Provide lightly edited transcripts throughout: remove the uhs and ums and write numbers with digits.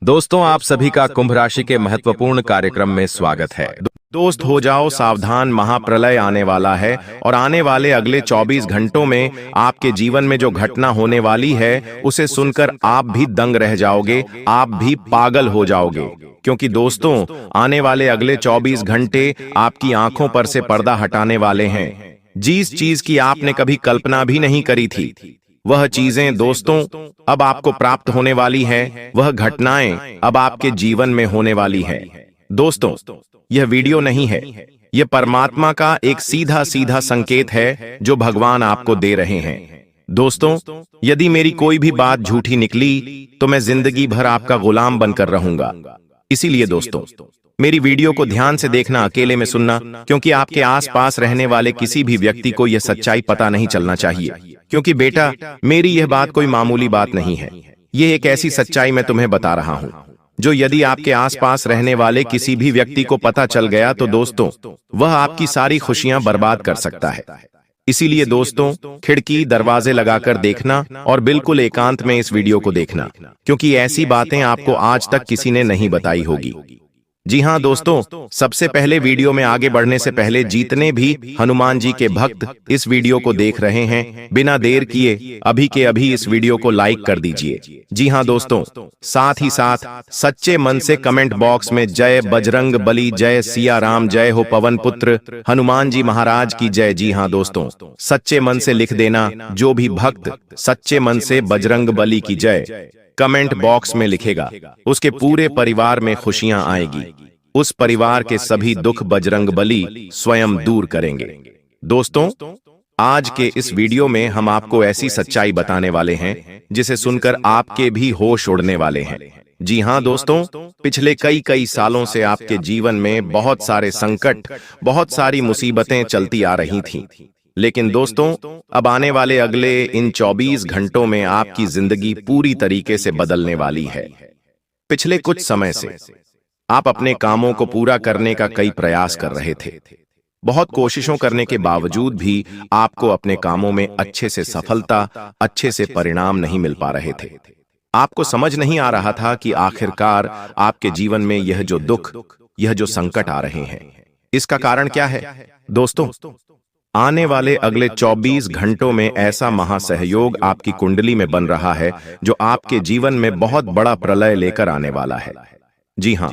दोस्तों, आप सभी का कुंभ राशि के महत्वपूर्ण कार्यक्रम में स्वागत है। दोस्त हो जाओ सावधान, महाप्रलय आने वाला है और आने वाले अगले 24 घंटों में आपके जीवन में जो घटना होने वाली है उसे सुनकर आप भी दंग रह जाओगे, आप भी पागल हो जाओगे। क्योंकि दोस्तों, आने वाले अगले 24 घंटे आपकी आंखों पर से पर्दा हटाने वाले हैं। जिस चीज की आपने कभी कल्पना भी नहीं करी थी, वह चीजें दोस्तों अब आपको प्राप्त होने वाली है, वह घटनाएं अब आपके जीवन में होने वाली है। दोस्तों, यह वीडियो नहीं है, यह परमात्मा का एक सीधा सीधा संकेत है जो भगवान आपको दे रहे हैं। दोस्तों, यदि मेरी कोई भी बात झूठी निकली तो मैं जिंदगी भर आपका गुलाम बनकर रहूंगा। इसीलिए दोस्तों, मेरी वीडियो को ध्यान से देखना, अकेले में सुनना, क्योंकि आपके आसपास रहने वाले किसी भी व्यक्ति को यह सच्चाई पता नहीं चलना चाहिए। क्योंकि बेटा, मेरी यह बात कोई मामूली बात नहीं है, यह एक ऐसी सच्चाई मैं तुम्हें बता रहा हूं जो यदि आपके आसपास रहने वाले किसी भी व्यक्ति को पता चल गया तो दोस्तों वह आपकी सारी खुशियां बर्बाद कर सकता है। इसीलिए दोस्तों, खिड़की दरवाजे लगाकर देखना और बिल्कुल एकांत में इस वीडियो को देखना, क्योंकि ऐसी बातें आपको आज तक किसी ने नहीं बताई होगी। जी हां दोस्तों, सबसे पहले वीडियो में आगे बढ़ने से पहले जितने भी हनुमान जी के भक्त इस वीडियो को देख रहे हैं, बिना देर किए अभी के अभी इस वीडियो को लाइक कर दीजिए। जी हां दोस्तों, साथ ही साथ सच्चे मन से कमेंट बॉक्स में जय बजरंग बली, जय सिया राम, जय हो पवन पुत्र हनुमान जी महाराज की जय। जी हां दोस्तों, सच्चे मन से लिख देना, जो भी भक्त सच्चे मन से बजरंग बली की जय कमेंट बॉक्स में लिखेगा, उसके पूरे परिवार में खुशियां आएगी। उस परिवार के सभी दुख बजरंग बली स्वयं दूर करेंगे। दोस्तों, आज के इस वीडियो में हम आपको ऐसी सच्चाई बताने वाले हैं जिसे सुनकर आपके भी होश उड़ने वाले हैं। जी हां दोस्तों, पिछले कई सालों से आपके जीवन में बहुत सारे संकट, बहुत सारी मुसीबतें चलती आ रही थीं। लेकिन दोस्तों, अब आने वाले अगले इन 24 घंटों में आपकी जिंदगी पूरी तरीके से बदलने वाली है। पिछले कुछ समय से आप अपने कामों को पूरा करने का कई प्रयास कर रहे थे। बहुत कोशिशों करने के बावजूद भी आपको अपने कामों में अच्छे से सफलता, अच्छे से परिणाम नहीं मिल पा रहे थे। आपको समझ नहीं आ रहा था कि आखिरकार आपके जीवन में यह जो दुख, यह जो संकट आ रहे हैं, इसका कारण क्या है। दोस्तों, आने वाले अगले 24 घंटों में ऐसा महासहयोग आपकी कुंडली में बन रहा है जो आपके जीवन में बहुत बड़ा प्रलय लेकर आने वाला है। जी हां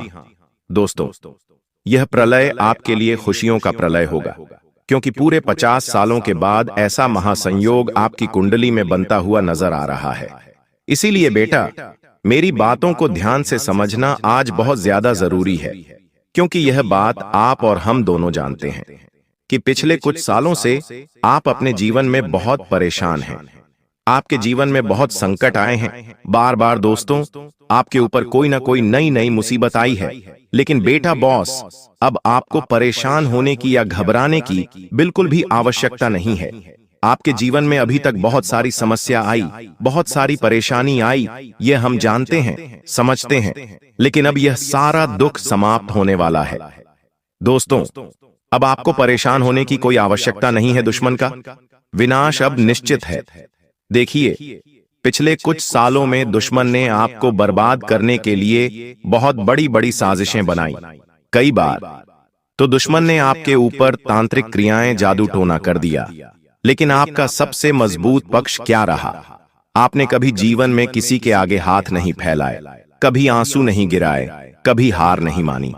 दोस्तों, यह प्रलय आपके लिए खुशियों का प्रलय होगा, क्योंकि पूरे 50 सालों के बाद ऐसा महासंयोग आपकी कुंडली में बनता हुआ नजर आ रहा है। इसीलिए बेटा, मेरी बातों को ध्यान से समझना आज बहुत ज्यादा जरूरी है, क्योंकि यह बात आप और हम दोनों जानते हैं कि पिछले कुछ सालों से आप अपने जीवन में बहुत परेशान हैं। आपके जीवन में बहुत संकट आए हैं। बार बार दोस्तों, आपके ऊपर कोई ना कोई नई मुसीबत आई है। लेकिन बेटा बॉस, अब आपको परेशान होने की या घबराने की बिल्कुल भी आवश्यकता नहीं है। आपके जीवन में अभी तक बहुत सारी समस्या आई, बहुत सारी परेशानी आई, ये हम जानते हैं, समझते हैं, लेकिन अब यह सारा दुख समाप्त होने वाला है। दोस्तों, अब आपको परेशान होने की कोई आवश्यकता नहीं है। दुश्मन का विनाश अब निश्चित है। देखिए, पिछले कुछ सालों में दुश्मन ने आपको बर्बाद करने के लिए बहुत बड़ी साजिशें बनाई। कई बार तो दुश्मन ने आपके ऊपर तांत्रिक क्रियाएं, जादू टोना कर दिया। लेकिन आपका सबसे मजबूत पक्ष क्या रहा? आपने कभी जीवन में किसी के आगे हाथ नहीं फैलाए, कभी आंसू नहीं गिराए, कभी हार नहीं मानी।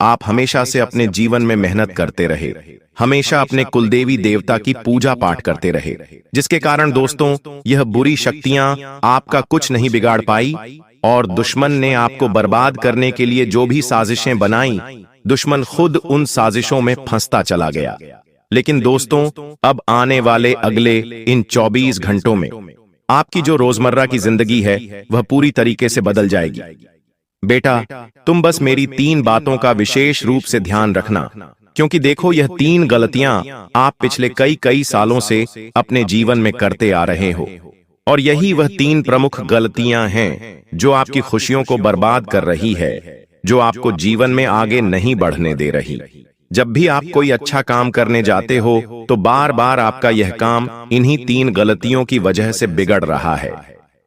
आप हमेशा से अपने जीवन में मेहनत करते रहे, हमेशा अपने कुलदेवी देवता की पूजा पाठ करते रहे, जिसके कारण दोस्तों यह बुरी शक्तियां आपका कुछ नहीं बिगाड़ पाई और दुश्मन ने आपको बर्बाद करने के लिए जो भी साजिशें बनाई, दुश्मन खुद उन साजिशों में फंसता चला गया। लेकिन दोस्तों, अब आने वाले अगले इन 24 घंटों में आपकी जो रोजमर्रा की जिंदगी है वह पूरी तरीके से बदल जाएगी। बेटा, तुम बस मेरी 3 बातों का विशेष रूप से ध्यान रखना, क्योंकि देखो, यह 3 गलतियां आप पिछले कई सालों से अपने जीवन में करते आ रहे हो, और यही वह 3 प्रमुख गलतियां हैं जो आपकी खुशियों को बर्बाद कर रही है, जो आपको जीवन में आगे नहीं बढ़ने दे रही। जब भी आप कोई अच्छा काम करने जाते हो तो बार बार आपका यह काम इन्हीं 3 गलतियों की वजह से बिगड़ रहा है।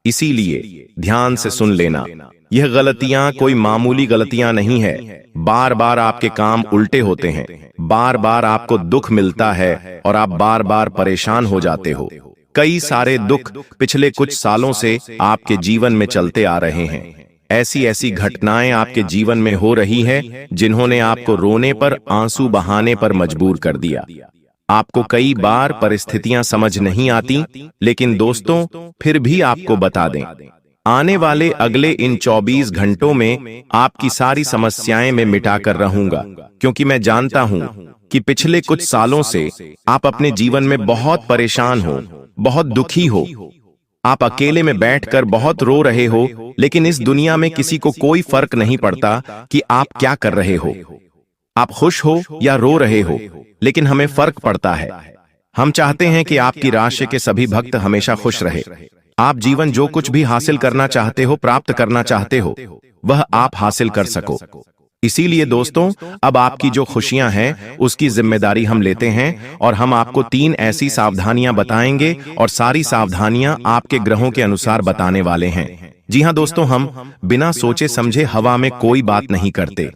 इसीलिए ध्यान से सुन लेना, यह गलतियां कोई मामूली गलतियां नहीं है। बार बार आपके काम उल्टे होते हैं, बार बार आपको दुख मिलता है और आप बार बार परेशान हो जाते हो। कई सारे दुख पिछले कुछ सालों से आपके जीवन में चलते आ रहे हैं। ऐसी ऐसी घटनाएं आपके जीवन में हो रही है जिन्होंने आपको रोने पर, आंसू बहाने पर मजबूर कर दिया। आपको कई बार परिस्थितियां समझ नहीं आती, लेकिन दोस्तों फिर भी आपको बता दें, आने वाले अगले इन 24 घंटों में आपकी सारी समस्याएं मैं मिटा कर रहूंगा, क्योंकि मैं जानता हूं कि पिछले कुछ सालों से आप अपने जीवन में बहुत परेशान हो, बहुत दुखी हो। आप अकेले में बैठकर बहुत रो रहे हो, लेकिन इस दुनिया में किसी को कोई फर्क नहीं पड़ता कि आप क्या कर रहे हो। आप खुश हो या रो रहे हो, लेकिन हमें फर्क पड़ता है। हम चाहते हैं कि आपकी राशि के सभी भक्त हमेशा खुश रहे। आप जीवन जो कुछ भी हासिल करना चाहते हो, प्राप्त करना चाहते हो, वह आप हासिल कर सको। इसीलिए दोस्तों, अब आपकी जो खुशियां हैं उसकी जिम्मेदारी हम लेते हैं और हम आपको 3 ऐसी सावधानियां बताएंगे और सारी सावधानियां आपके ग्रहों के अनुसार बताने वाले हैं। जी हां दोस्तों, हम बिना सोचे समझे हवा में कोई बात नहीं करते।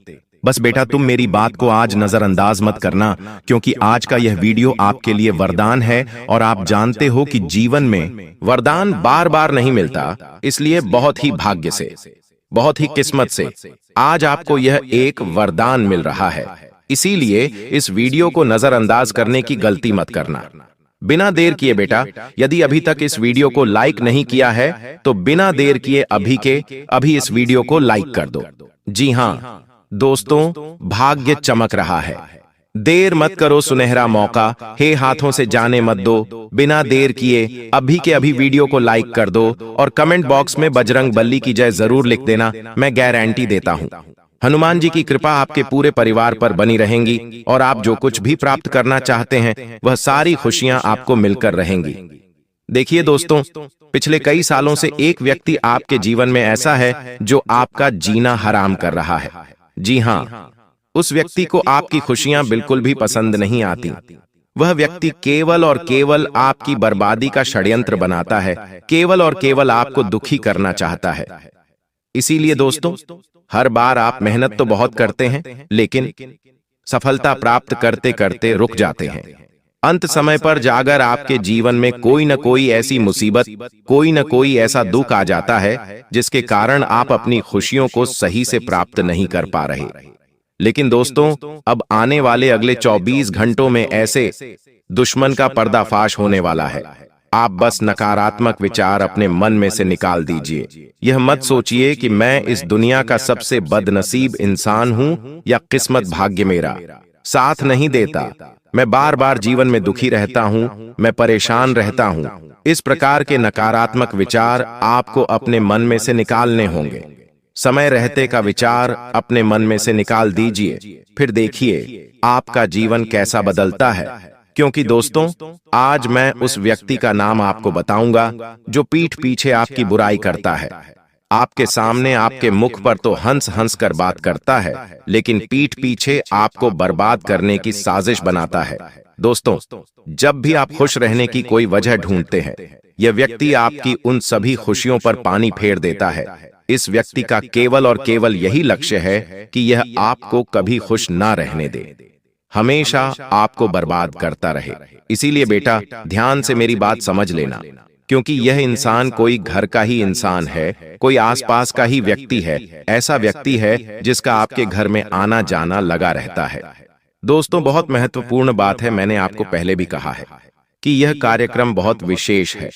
बस बेटा, तुम मेरी बात को आज नजरअंदाज मत करना, क्योंकि आज का यह वीडियो आपके लिए वरदान है और आप जानते हो कि जीवन में वरदान बार बार नहीं मिलता, इसलिए बहुत ही भाग्य से, बहुत ही किस्मत से आज आपको यह एक वरदान मिल रहा है। इसीलिए इस वीडियो को नजरअंदाज करने की गलती मत करना। बिना देर किए बेटा, यदि अभी तक इस वीडियो को लाइक नहीं किया है तो बिना देर किए अभी के अभी इस वीडियो को लाइक कर दो। जी हां दोस्तों, भाग्य चमक रहा है। देर मत करो, सुनहरा मौका हे हाथों से जाने मत दो। बिना देर किए अभी के अभी वीडियो को लाइक कर दो और कमेंट बॉक्स में बजरंग बली की जय जरूर लिख देना। मैं गारंटी देता हूं, हनुमान जी की कृपा आपके पूरे परिवार पर बनी रहेंगी और आप जो कुछ भी प्राप्त करना चाहते हैं वह सारी खुशियां आपको मिलकर रहेंगी। देखिए दोस्तों, पिछले कई सालों से एक व्यक्ति आपके जीवन में ऐसा है जो आपका जीना हराम कर रहा है। जी हां, उस व्यक्ति को आपकी खुशियां बिल्कुल भी पसंद नहीं आती। वह व्यक्ति केवल और केवल आपकी बर्बादी का षड्यंत्र बनाता है, केवल और केवल आपको दुखी करना चाहता है। इसीलिए दोस्तों, हर बार आप मेहनत तो बहुत करते हैं, लेकिन सफलता प्राप्त करते करते रुक जाते हैं। अंत समय पर जाकर आपके जीवन में कोई न कोई ऐसी मुसीबत, कोई न कोई ऐसा दुख आ जाता है जिसके कारण आप अपनी खुशियों को सही से प्राप्त नहीं कर पा रहे। लेकिन दोस्तों, अब आने वाले अगले 24 घंटों में ऐसे दुश्मन का पर्दाफाश होने वाला है। आप बस नकारात्मक विचार अपने मन में से निकाल दीजिए। यह मत सोचिए कि मैं इस दुनिया का सबसे बदनसीब इंसान हूं या किस्मत भाग्य मेरा साथ नहीं देता, मैं बार बार जीवन में दुखी रहता हूं, मैं परेशान रहता हूं। इस प्रकार के नकारात्मक विचार आपको अपने मन में से निकालने होंगे। समय रहते का विचार अपने मन में से निकाल दीजिए, फिर देखिए आपका जीवन कैसा बदलता है। क्योंकि दोस्तों, आज मैं उस व्यक्ति का नाम आपको बताऊंगा जो पीठ पीछे आपकी बुराई करता है। आपके सामने आपके मुख पर तो हंस हंस कर बात करता है, लेकिन पीठ पीछे आपको बर्बाद करने की साजिश बनाता है। दोस्तों, जब भी आप खुश रहने की कोई वजह ढूंढते हैं, यह व्यक्ति आपकी उन सभी खुशियों पर पानी फेर देता है। इस व्यक्ति का केवल और केवल यही लक्ष्य है कि यह आपको कभी खुश ना रहने दे, हमेशा आपको बर्बाद करता रहे। इसीलिए बेटा, ध्यान से मेरी बात समझ लेना, क्योंकि यह इंसान कोई घर का ही इंसान है, कोई आसपास का ही व्यक्ति है, ऐसा व्यक्ति है जिसका आपके घर में आना जाना लगा रहता है। दोस्तों, बहुत महत्वपूर्ण बात है, मैंने आपको पहले भी कहा है कि यह कार्यक्रम बहुत विशेष है।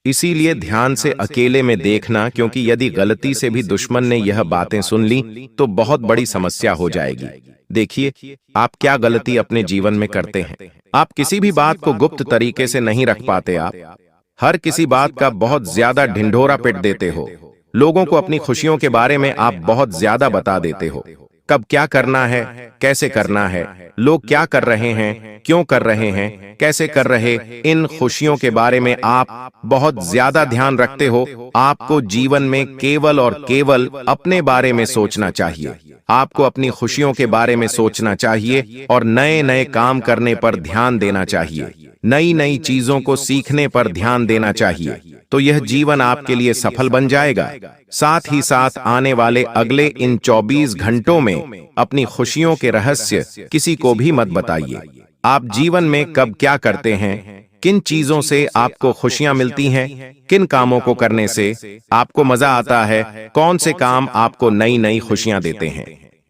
इसीलिए ध्यान से अकेले में देखना, क्योंकि यदि गलती से भी दुश्मन ने यह बातें सुन ली तो बहुत बड़ी समस्या हो जाएगी। देखिए, आप क्या गलती अपने जीवन में करते हैं। आप किसी भी बात को गुप्त तरीके से नहीं रख पाते। आप हर किसी बात का बहुत ज्यादा ढिंढोरा पिट देते हो। लोगों को अपनी खुशियों के बारे में आप बहुत ज्यादा बता देते हो। कब क्या करना है, कैसे करना है, लोग क्या कर रहे हैं, क्यों कर रहे हैं, कैसे कर रहे, इन खुशियों के बारे में आप बहुत ज्यादा ध्यान रखते हो। आपको जीवन में केवल और केवल अपने बारे में सोचना चाहिए। आपको अपनी खुशियों के बारे में सोचना चाहिए और नए नए काम करने पर ध्यान देना चाहिए, नई नई चीजों को सीखने पर ध्यान देना चाहिए। तो यह जीवन आपके लिए सफल बन जाएगा। साथ ही साथ आने वाले अगले इन 24 घंटों में अपनी खुशियों के रहस्य किसी को भी मत बताइए। आप जीवन में कब क्या करते हैं, किन चीजों से आपको खुशियां मिलती हैं, किन कामों को करने से आपको मजा आता है, कौन से काम आपको नई नई खुशियां देते हैं,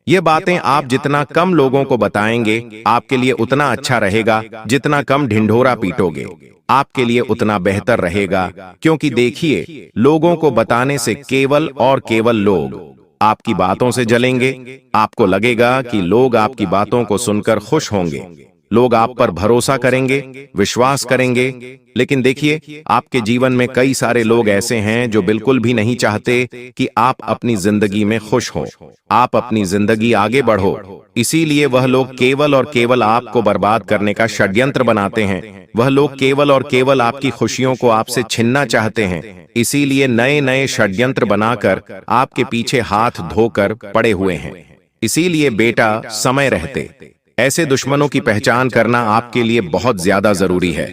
ये बातें आप जितना कम लोगों को बताएंगे आपके लिए उतना अच्छा रहेगा। जितना कम ढिंढोरा पीटोगे आपके लिए उतना बेहतर रहेगा। क्योंकि देखिए, लोगों को बताने से केवल और केवल लोग आपकी बातों से जलेंगे। आपको लगेगा कि लोग आपकी बातों को सुनकर खुश होंगे, लोग आप पर भरोसा करेंगे, विश्वास करेंगे। लेकिन देखिए, आपके जीवन में कई सारे लोग ऐसे हैं जो बिल्कुल भी नहीं चाहते कि आप अपनी जिंदगी में खुश हो, आप अपनी जिंदगी आगे बढ़ो। इसीलिए वह लोग केवल और केवल आपको बर्बाद करने का षड्यंत्र बनाते हैं। वह लोग केवल और केवल आपकी खुशियों को आपसे छीनना चाहते हैं। इसीलिए नए नए षड्यंत्र बनाकर आपके पीछे हाथ धोकर पड़े हुए हैं। इसीलिए बेटा, समय रहते ऐसे दुश्मनों की पहचान करना आपके लिए बहुत ज्यादा जरूरी है।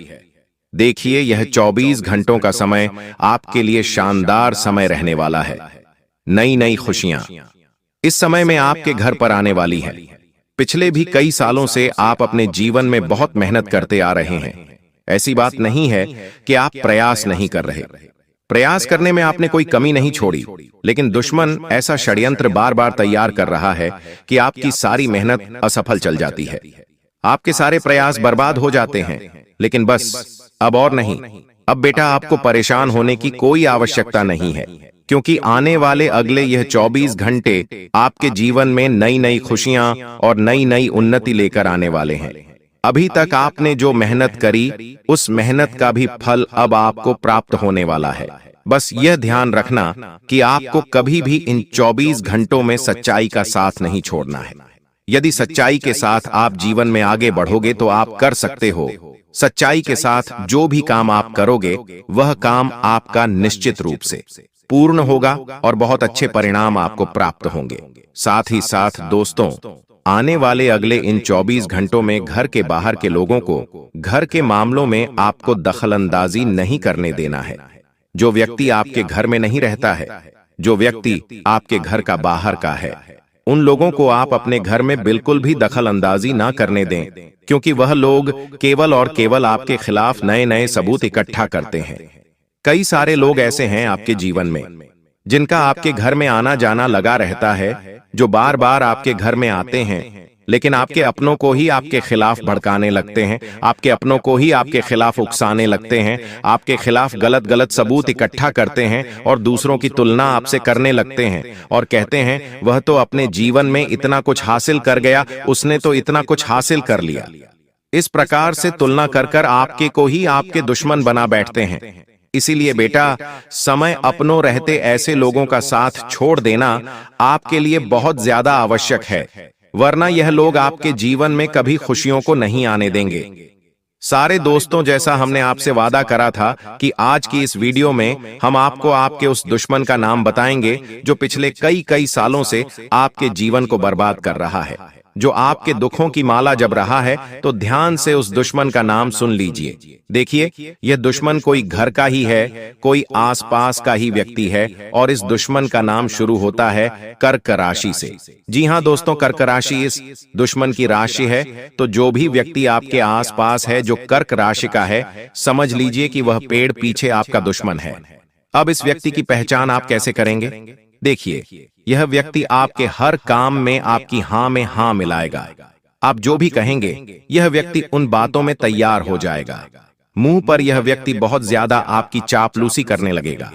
देखिए, यह 24 घंटों का समय आपके लिए शानदार समय रहने वाला है। नई नई खुशियां इस समय में आपके घर पर आने वाली हैं। पिछले भी कई सालों से आप अपने जीवन में बहुत मेहनत करते आ रहे हैं। ऐसी बात नहीं है कि आप प्रयास नहीं कर रहे। प्रयास करने में आपने कोई कमी नहीं छोड़ी, लेकिन दुश्मन ऐसा षड्यंत्र बार बार तैयार कर रहा है कि आपकी सारी मेहनत असफल चल जाती है। आपके सारे प्रयास बर्बाद हो जाते हैं। लेकिन बस अब और नहीं। अब बेटा, आपको परेशान होने की कोई आवश्यकता नहीं है, क्योंकि आने वाले अगले यह 24 घंटे आपके जीवन में नई नई खुशियां और नई नई उन्नति लेकर आने वाले हैं। अभी तक आपने जो मेहनत करी, उस मेहनत का भी फल अब आपको प्राप्त होने वाला है। बस यह ध्यान रखना कि आपको कभी भी इन 24 घंटों में सच्चाई का साथ नहीं छोड़ना है। यदि सच्चाई के साथ आप जीवन में आगे बढ़ोगे तो आप कर सकते हो। सच्चाई के साथ जो भी काम आप करोगे, वह काम आपका निश्चित रूप से पूर्ण होगा और बहुत अच्छे परिणाम आपको प्राप्त होंगे। साथ ही साथ दोस्तों, आने वाले अगले इन 24 घंटों में घर के बाहर के लोगों को घर के मामलों में आपको दखलंदाजी नहीं करने देना है। जो व्यक्ति आपके घर में नहीं रहता है, जो व्यक्ति आपके घर का बाहर का है, उन लोगों को आप अपने घर में बिल्कुल भी दखलंदाजी ना करने दें, क्योंकि वह लोग केवल और केवल आपके खिलाफ नए नए सबूत इकट्ठा करते हैं। कई सारे लोग ऐसे हैं आपके जीवन में जिनका आपके घर में आना जाना लगा रहता है, जो बार बार आपके घर में आते हैं, लेकिन आपके अपनों को ही आपके खिलाफ भड़काने लगते हैं, आपके अपनों को ही आपके खिलाफ उकसाने लगते हैं, आपके खिलाफ गलत गलत सबूत इकट्ठा करते हैं और दूसरों की तुलना आपसे करने लगते हैं और कहते हैं वह तो अपने जीवन में इतना कुछ हासिल कर गया, उसने तो इतना कुछ हासिल कर लिया। इस प्रकार से तुलना कर कर आपके को ही आपके दुश्मन बना बैठते हैं। इसीलिए बेटा, समय अपनों रहते ऐसे लोगों का साथ छोड़ देना आपके लिए बहुत ज्यादा आवश्यक है, वरना यह लोग आपके जीवन में कभी खुशियों को नहीं आने देंगे। सारे दोस्तों, जैसा हमने आपसे वादा करा था कि आज की इस वीडियो में हम आपको आपके उस दुश्मन का नाम बताएंगे जो पिछले कई सालों से आपके जीवन को बर्बाद कर रहा है, जो आपके दुखों की माला जप रहा है। तो ध्यान से उस दुश्मन का नाम सुन लीजिए। देखिए, यह दुश्मन कोई घर का ही है, कोई आसपास का ही व्यक्ति है, और इस दुश्मन का नाम शुरू होता है कर्क राशि से। जी हां दोस्तों, कर्क राशि इस दुश्मन की राशि है। तो जो भी व्यक्ति आपके आसपास है जो कर्क राशि का है, समझ लीजिए कि वह पेड़ पीछे आपका दुश्मन है। अब इस व्यक्ति की पहचान आप कैसे करेंगे? देखिए, यह व्यक्ति आपके हर काम में आपकी हां में हां मिलाएगा। आप जो भी कहेंगे, यह व्यक्ति उन बातों में तैयार हो जाएगा। मुंह पर यह व्यक्ति बहुत ज्यादा आपकी चापलूसी करने लगेगा।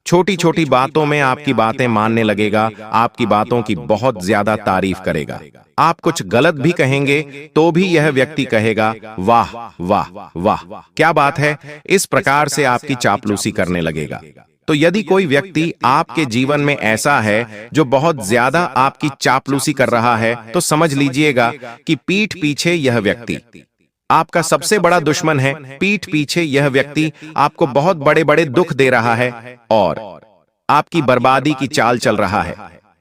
छोटी छोटी बातों में आपकी बातें मानने लगेगा, आपकी बातों की बहुत ज्यादा तारीफ करेगा। आप कुछ गलत भी कहेंगे तो भी यह व्यक्ति कहेगा वाह वाह वाह, क्या बात है। इस प्रकार से आपकी चापलूसी करने लगेगा। तो यदि कोई व्यक्ति आपके जीवन में ऐसा है जो बहुत ज्यादा आपकी चापलूसी कर रहा है, तो समझ लीजिएगा कि पीठ पीछे यह व्यक्ति आपका सबसे बड़ा दुश्मन है। पीठ पीछे यह व्यक्ति आपको बहुत बड़े बड़े दुख दे रहा है और आपकी बर्बादी की चाल चल रहा है।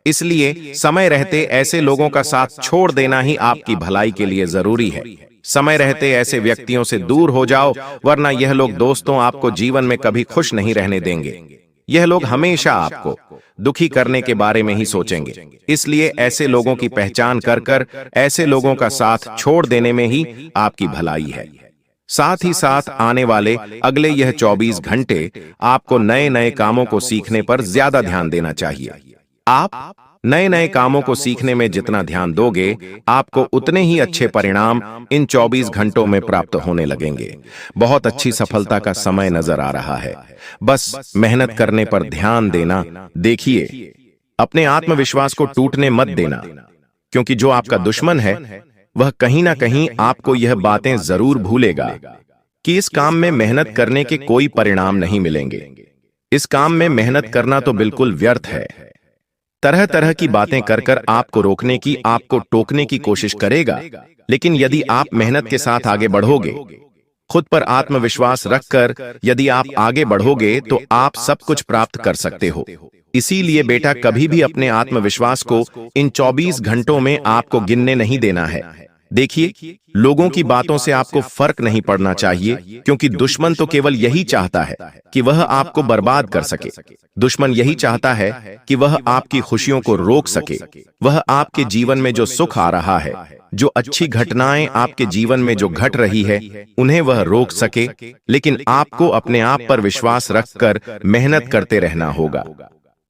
इसलिए समय रहते ऐसे लोगों का साथ छोड़ देना ही आपकी भलाई के लिए जरूरी है। समय रहते ऐसे व्यक्तियों से दूर हो जाओ, वरना यह लोग दोस्तों आपको जीवन में कभी खुश नहीं रहने देंगे। यह लोग हमेशा आपको दुखी करने के बारे में ही सोचेंगे। इसलिए ऐसे लोगों की पहचान कर कर ऐसे लोगों का साथ छोड़ देने में ही आपकी भलाई है। साथ ही साथ आने वाले अगले यह 24 घंटे आपको नए नए कामों को सीखने पर ज्यादा ध्यान देना चाहिए। आप नए नए कामों को सीखने में जितना ध्यान दोगे, आपको उतने ही अच्छे परिणाम इन 24 घंटों में प्राप्त होने लगेंगे। बहुत अच्छी सफलता का समय नजर आ रहा है। बस मेहनत करने पर ध्यान देना। देखिए, अपने आत्मविश्वास को टूटने मत देना, क्योंकि जो आपका दुश्मन है वह कहीं ना कहीं आपको यह बातें जरूर भूलेगा कि इस काम में मेहनत करने के कोई परिणाम नहीं मिलेंगे। इस काम में मेहनत करना तो बिल्कुल व्यर्थ है। तरह तरह की बातें कर कर आपको रोकने की, आपको टोकने की कोशिश करेगा, लेकिन यदि आप मेहनत के साथ आगे बढ़ोगे, खुद पर आत्मविश्वास रखकर यदि आप आगे बढ़ोगे, तो आप सब कुछ प्राप्त कर सकते हो। इसीलिए बेटा, कभी भी अपने आत्मविश्वास को इन 24 घंटों में आपको गिनने नहीं देना है। देखिए, लोगों की बातों से आपको फर्क नहीं पड़ना चाहिए, क्योंकि दुश्मन तो केवल यही चाहता है कि वह आपको बर्बाद कर सके। दुश्मन यही चाहता है कि वह आपकी खुशियों को रोक सके। वह आपके जीवन में जो सुख आ रहा है, जो अच्छी घटनाएं आपके जीवन में जो घट रही है, उन्हें वह रोक सके। लेकिन आपको अपने आप पर विश्वास रखकर मेहनत करते रहना होगा।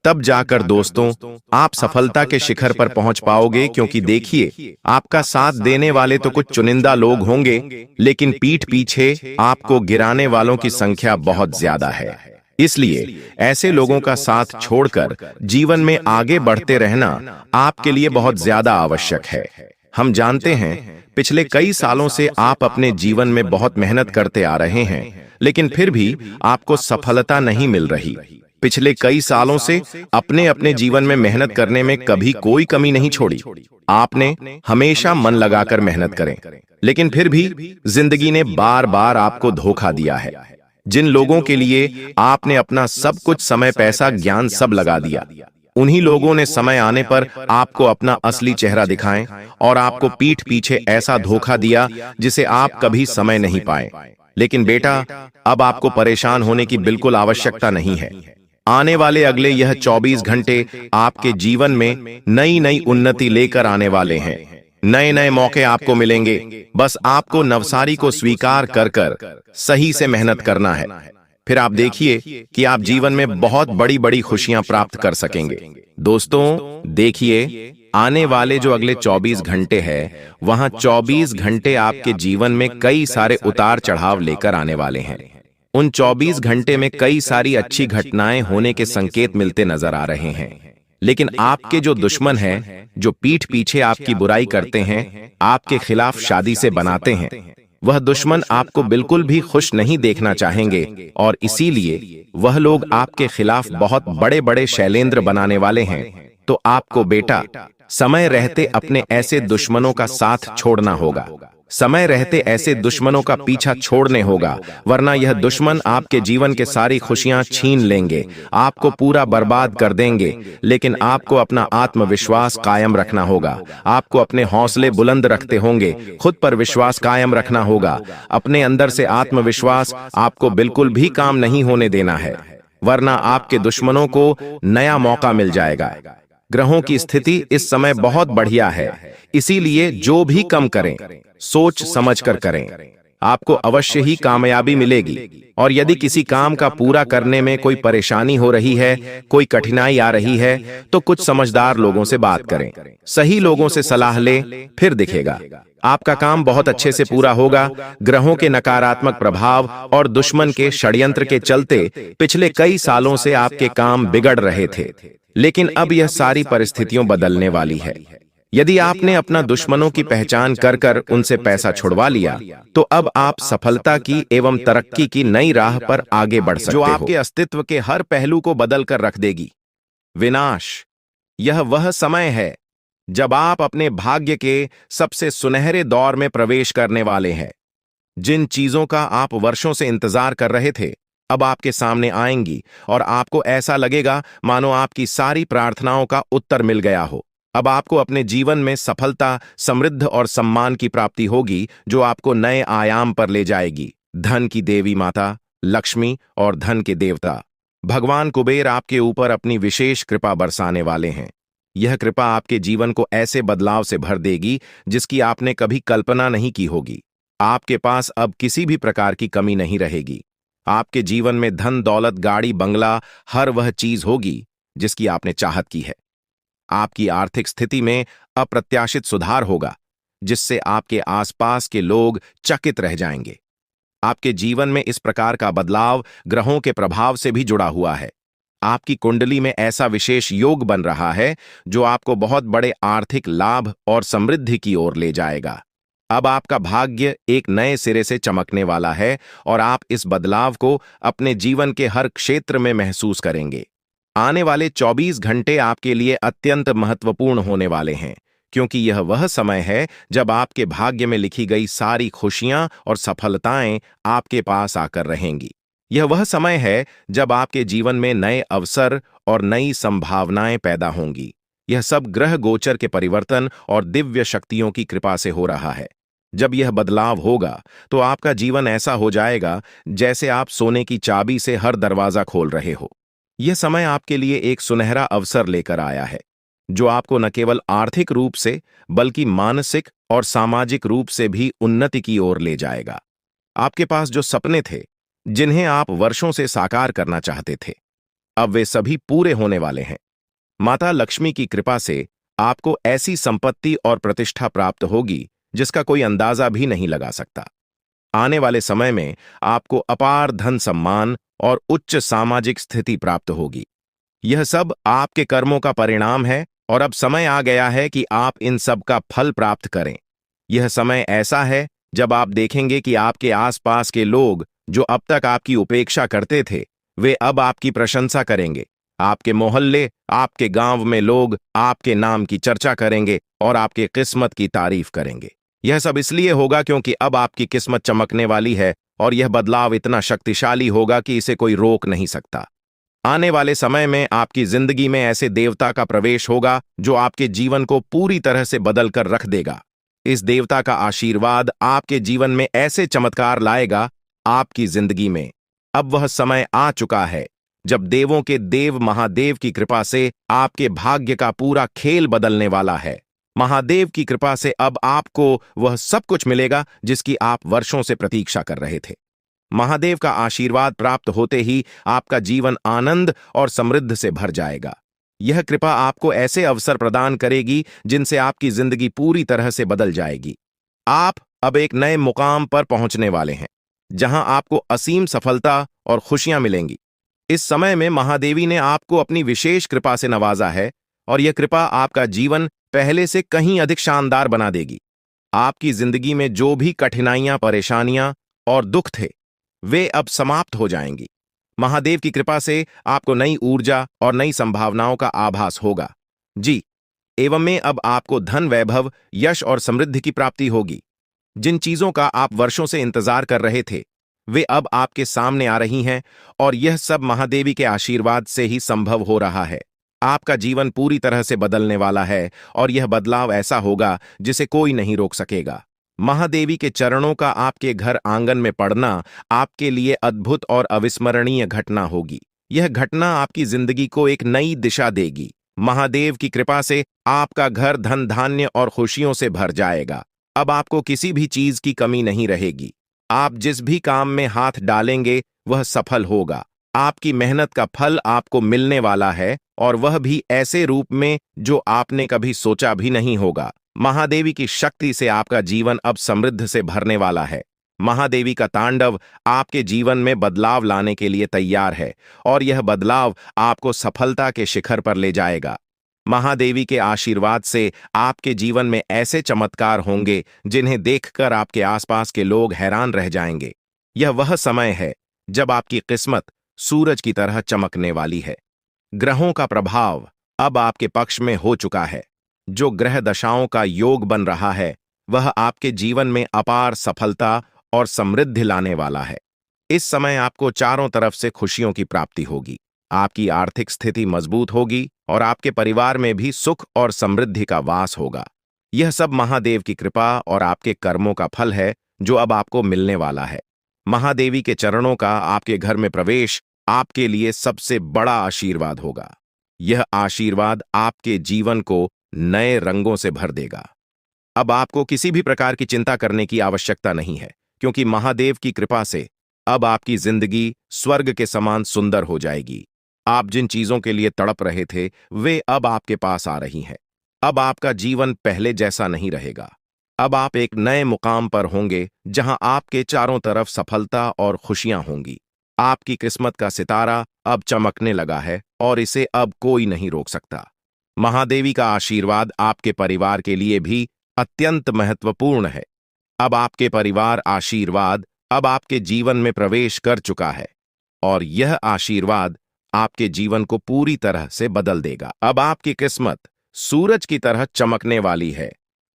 तब जाकर दोस्तों आप सफलता के शिखर पर पहुंच पाओगे। क्योंकि देखिए, आपका साथ देने वाले तो कुछ चुनिंदा लोग होंगे, लेकिन पीठ पीछे आपको गिराने वालों की संख्या बहुत ज्यादा है। इसलिए ऐसे लोगों का साथ छोड़कर जीवन में आगे बढ़ते रहना आपके लिए बहुत ज्यादा आवश्यक है। हम जानते हैं, पिछले कई सालों से आप अपने जीवन में बहुत मेहनत करते आ रहे हैं, लेकिन फिर भी आपको सफलता नहीं मिल रही। पिछले कई सालों से अपने अपने जीवन में मेहनत करने में कभी कोई कमी नहीं छोड़ी। आपने हमेशा मन लगाकर मेहनत करें, लेकिन फिर भी जिंदगी ने बार बार आपको धोखा दिया है। जिन लोगों के लिए आपने अपना सब कुछ समय, पैसा, ज्ञान सब लगा दिया, उन्हीं लोगों ने समय आने पर आपको अपना असली चेहरा दिखाएं और आपको पीठ पीछे ऐसा धोखा दिया जिसे आप कभी समय नहीं पाए। लेकिन बेटा, अब आपको परेशान होने की बिल्कुल आवश्यकता नहीं है। आने वाले अगले यह 24 घंटे आपके जीवन में नई नई उन्नति लेकर आने वाले हैं। नए नए मौके आपको मिलेंगे। बस आपको नवसारी को स्वीकार कर कर सही से मेहनत करना है। फिर आप देखिए कि आप जीवन में बहुत बड़ी बड़ी खुशियां प्राप्त कर सकेंगे। दोस्तों देखिए, आने वाले जो अगले 24 घंटे हैं, वहां 24 घंटे आपके जीवन में कई सारे उतार चढ़ाव लेकर आने वाले हैं। उन 24 घंटे में कई सारी अच्छी घटनाएं होने के संकेत मिलते नजर आ रहे हैं। लेकिन आपके जो दुश्मन हैं, जो पीठ पीछे आपकी बुराई करते हैं, आपके खिलाफ शादी से बनाते हैं, वह दुश्मन आपको बिल्कुल भी खुश नहीं देखना चाहेंगे और इसीलिए वह लोग आपके खिलाफ बहुत बड़े बड़े शैलेंद्र बनाने वाले हैं। तो आपको बेटा समय रहते अपने ऐसे दुश्मनों का साथ छोड़ना होगा। समय रहते ऐसे दुश्मनों का पीछा छोड़ने होगा, वरना यह दुश्मन आपके जीवन के सारी खुशियां छीन लेंगे, आपको पूरा बर्बाद कर देंगे। लेकिन आपको अपना आत्मविश्वास कायम रखना होगा। आपको अपने हौसले बुलंद रखते होंगे, खुद पर विश्वास कायम रखना होगा। अपने अंदर से आत्मविश्वास आपको बिल्कुल भी काम नहीं होने देना है, वरना आपके दुश्मनों को नया मौका मिल जाएगा। ग्रहों की स्थिति इस समय बहुत बढ़िया है, इसीलिए जो भी कम करें सोच समझकर करें, आपको अवश्य ही कामयाबी मिलेगी। और यदि किसी काम का पूरा करने में कोई परेशानी हो रही है, कोई कठिनाई आ रही है, तो कुछ समझदार लोगों से बात करें, सही लोगों से सलाह लें, फिर दिखेगा आपका काम बहुत अच्छे से पूरा होगा। ग्रहों के नकारात्मक प्रभाव और दुश्मन के षड्यंत्र के चलते पिछले कई सालों से आपके काम बिगड़ रहे थे, लेकिन अब यह सारी परिस्थितियां बदलने वाली है। यदि आपने अपना दुश्मनों की पहचान कर कर उनसे पैसा छुड़वा लिया, तो अब आप सफलता की एवं तरक्की की नई राह पर आगे बढ़ सकते हो, जो आपके अस्तित्व के हर पहलू को बदल कर रख देगी। विनाश, यह वह समय है जब आप अपने भाग्य के सबसे सुनहरे दौर में प्रवेश करने वाले हैं। जिन चीजों का आप वर्षों से इंतजार कर रहे थे, अब आपके सामने आएंगी और आपको ऐसा लगेगा मानो आपकी सारी प्रार्थनाओं का उत्तर मिल गया हो। अब आपको अपने जीवन में सफलता, समृद्ध और सम्मान की प्राप्ति होगी, जो आपको नए आयाम पर ले जाएगी। धन की देवी माता लक्ष्मी और धन के देवता भगवान कुबेर आपके ऊपर अपनी विशेष कृपा बरसाने वाले हैं। यह कृपा आपके जीवन को ऐसे बदलाव से भर देगी जिसकी आपने कभी कल्पना नहीं की होगी। आपके पास अब किसी भी प्रकार की कमी नहीं रहेगी। आपके जीवन में धन, दौलत, गाड़ी, बंगला, हर वह चीज होगी जिसकी आपने चाहत की है। आपकी आर्थिक स्थिति में अप्रत्याशित सुधार होगा, जिससे आपके आसपास के लोग चकित रह जाएंगे। आपके जीवन में इस प्रकार का बदलाव ग्रहों के प्रभाव से भी जुड़ा हुआ है। आपकी कुंडली में ऐसा विशेष योग बन रहा है जो आपको बहुत बड़े आर्थिक लाभ और समृद्धि की ओर ले जाएगा। अब आपका भाग्य एक नए सिरे से चमकने वाला है और आप इस बदलाव को अपने जीवन के हर क्षेत्र में महसूस करेंगे। आने वाले 24 घंटे आपके लिए अत्यंत महत्वपूर्ण होने वाले हैं, क्योंकि यह वह समय है जब आपके भाग्य में लिखी गई सारी खुशियां और सफलताएं आपके पास आकर रहेंगी। यह वह समय है जब आपके जीवन में नए अवसर और नई संभावनाएं पैदा होंगी। यह सब ग्रह गोचर के परिवर्तन और दिव्य शक्तियों की कृपा से हो रहा है। जब यह बदलाव होगा तो आपका जीवन ऐसा हो जाएगा जैसे आप सोने की चाबी से हर दरवाजा खोल रहे हो। यह समय आपके लिए एक सुनहरा अवसर लेकर आया है, जो आपको न केवल आर्थिक रूप से बल्कि मानसिक और सामाजिक रूप से भी उन्नति की ओर ले जाएगा। आपके पास जो सपने थे, जिन्हें आप वर्षों से साकार करना चाहते थे, अब वे सभी पूरे होने वाले हैं। माता लक्ष्मी की कृपा से आपको ऐसी संपत्ति और प्रतिष्ठा प्राप्त होगी जिसका कोई अंदाजा भी नहीं लगा सकता। आने वाले समय में आपको अपार धन, सम्मान और उच्च सामाजिक स्थिति प्राप्त होगी। यह सब आपके कर्मों का परिणाम है और अब समय आ गया है कि आप इन सब का फल प्राप्त करें। यह समय ऐसा है जब आप देखेंगे कि आपके आसपास के लोग जो अब तक आपकी उपेक्षा करते थे, वे अब आपकी प्रशंसा करेंगे। आपके मोहल्ले, आपके गांव में लोग आपके नाम की चर्चा करेंगे और आपके किस्मत की तारीफ करेंगे। यह सब इसलिए होगा क्योंकि अब आपकी किस्मत चमकने वाली है और यह बदलाव इतना शक्तिशाली होगा कि इसे कोई रोक नहीं सकता। आने वाले समय में आपकी जिंदगी में ऐसे देवता का प्रवेश होगा जो आपके जीवन को पूरी तरह से बदल कर रख देगा। इस देवता का आशीर्वाद आपके जीवन में ऐसे चमत्कार लाएगा आपकी जिंदगी में। अब वह समय आ चुका है जब देवों के देव महादेव की कृपा से आपके भाग्य का पूरा खेल बदलने वाला है। महादेव की कृपा से अब आपको वह सब कुछ मिलेगा जिसकी आप वर्षों से प्रतीक्षा कर रहे थे। महादेव का आशीर्वाद प्राप्त होते ही आपका जीवन आनंद और समृद्ध से भर जाएगा। यह कृपा आपको ऐसे अवसर प्रदान करेगी जिनसे आपकी जिंदगी पूरी तरह से बदल जाएगी। आप अब एक नए मुकाम पर पहुंचने वाले हैं, जहां आपको असीम सफलता और खुशियां मिलेंगी। इस समय में महादेवी ने आपको अपनी विशेष कृपा से नवाजा है और यह कृपा आपका जीवन पहले से कहीं अधिक शानदार बना देगी। आपकी जिंदगी में जो भी कठिनाइयां, परेशानियां और दुख थे, वे अब समाप्त हो जाएंगी। महादेव की कृपा से आपको नई ऊर्जा और नई संभावनाओं का आभास होगा। जी, एवं में अब आपको धन, वैभव, यश और समृद्धि की प्राप्ति होगी। जिन चीजों का आप वर्षों से इंतजार कर रहे थे, वे अब आपके सामने आ रही हैं और यह सब महादेवी के आशीर्वाद से ही संभव हो रहा है। आपका जीवन पूरी तरह से बदलने वाला है और यह बदलाव ऐसा होगा जिसे कोई नहीं रोक सकेगा। महादेवी के चरणों का आपके घर आंगन में पड़ना आपके लिए अद्भुत और अविस्मरणीय घटना होगी। यह घटना आपकी जिंदगी को एक नई दिशा देगी। महादेव की कृपा से आपका घर धन, धान्य और खुशियों से भर जाएगा। अब आपको किसी भी चीज की कमी नहीं रहेगी। आप जिस भी काम में हाथ डालेंगे वह सफल होगा। आपकी मेहनत का फल आपको मिलने वाला है और वह भी ऐसे रूप में जो आपने कभी सोचा भी नहीं होगा। महादेवी की शक्ति से आपका जीवन अब समृद्ध से भरने वाला है। महादेवी का तांडव आपके जीवन में बदलाव लाने के लिए तैयार है और यह बदलाव आपको सफलता के शिखर पर ले जाएगा। महादेवी के आशीर्वाद से आपके जीवन में ऐसे चमत्कार होंगे जिन्हें देखकर आपके आसपास के लोग हैरान रह जाएंगे। यह वह समय है जब आपकी किस्मत सूरज की तरह चमकने वाली है। ग्रहों का प्रभाव अब आपके पक्ष में हो चुका है। जो ग्रह दशाओं का योग बन रहा है, वह आपके जीवन में अपार सफलता और समृद्धि लाने वाला है। इस समय आपको चारों तरफ से खुशियों की प्राप्ति होगी। आपकी आर्थिक स्थिति मजबूत होगी और आपके परिवार में भी सुख और समृद्धि का वास होगा। यह सब महादेव की कृपा और आपके कर्मों का फल है जो अब आपको मिलने वाला है। महादेवी के चरणों का आपके घर में प्रवेश आपके लिए सबसे बड़ा आशीर्वाद होगा। यह आशीर्वाद आपके जीवन को नए रंगों से भर देगा। अब आपको किसी भी प्रकार की चिंता करने की आवश्यकता नहीं है, क्योंकि महादेव की कृपा से अब आपकी जिंदगी स्वर्ग के समान सुंदर हो जाएगी। आप जिन चीजों के लिए तड़प रहे थे वे अब आपके पास आ रही हैं। अब आपका जीवन पहले जैसा नहीं रहेगा। अब आप एक नए मुकाम पर होंगे जहां आपके चारों तरफ सफलता और खुशियां होंगी। आपकी किस्मत का सितारा अब चमकने लगा है और इसे अब कोई नहीं रोक सकता। महादेवी का आशीर्वाद आपके परिवार के लिए भी अत्यंत महत्वपूर्ण है। अब आपके परिवार आशीर्वाद अब आपके जीवन में प्रवेश कर चुका है और यह आशीर्वाद आपके जीवन को पूरी तरह से बदल देगा। अब आपकी किस्मत सूरज की तरह चमकने वाली है।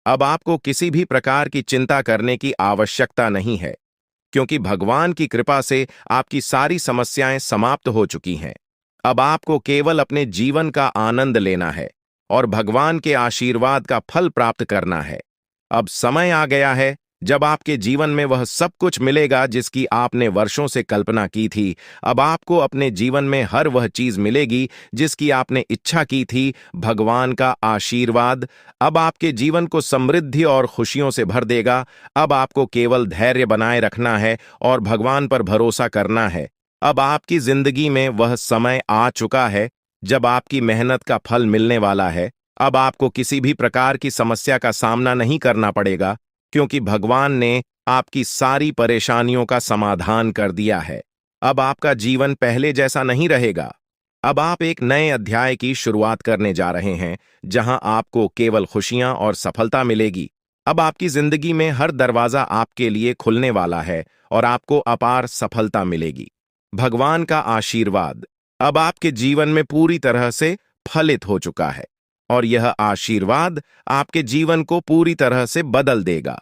अब आपको किसी भी प्रकार की चिंता करने की आवश्यकता नहीं है, क्योंकि भगवान की कृपा से आपकी सारी समस्याएं समाप्त हो चुकी हैं। अब आपको केवल अपने जीवन का आनंद लेना है और भगवान के आशीर्वाद का फल प्राप्त करना है। अब समय आ गया है जब आपके जीवन में वह सब कुछ मिलेगा जिसकी आपने वर्षों से कल्पना की थी। अब आपको अपने जीवन में हर वह चीज मिलेगी जिसकी आपने इच्छा की थी। भगवान का आशीर्वाद अब आपके जीवन को समृद्धि और खुशियों से भर देगा। अब आपको केवल धैर्य बनाए रखना है और भगवान पर भरोसा करना है। अब आपकी जिंदगी में वह समय आ चुका है जब आपकी मेहनत का फल मिलने वाला है। अब आपको किसी भी प्रकार की समस्या का सामना नहीं करना पड़ेगा, क्योंकि भगवान ने आपकी सारी परेशानियों का समाधान कर दिया है। अब आपका जीवन पहले जैसा नहीं रहेगा। अब आप एक नए अध्याय की शुरुआत करने जा रहे हैं, जहां आपको केवल खुशियां और सफलता मिलेगी। अब आपकी जिंदगी में हर दरवाजा आपके लिए खुलने वाला है और आपको अपार सफलता मिलेगी। भगवान का आशीर्वाद अब आपके जीवन में पूरी तरह से फलित हो चुका है और यह आशीर्वाद आपके जीवन को पूरी तरह से बदल देगा।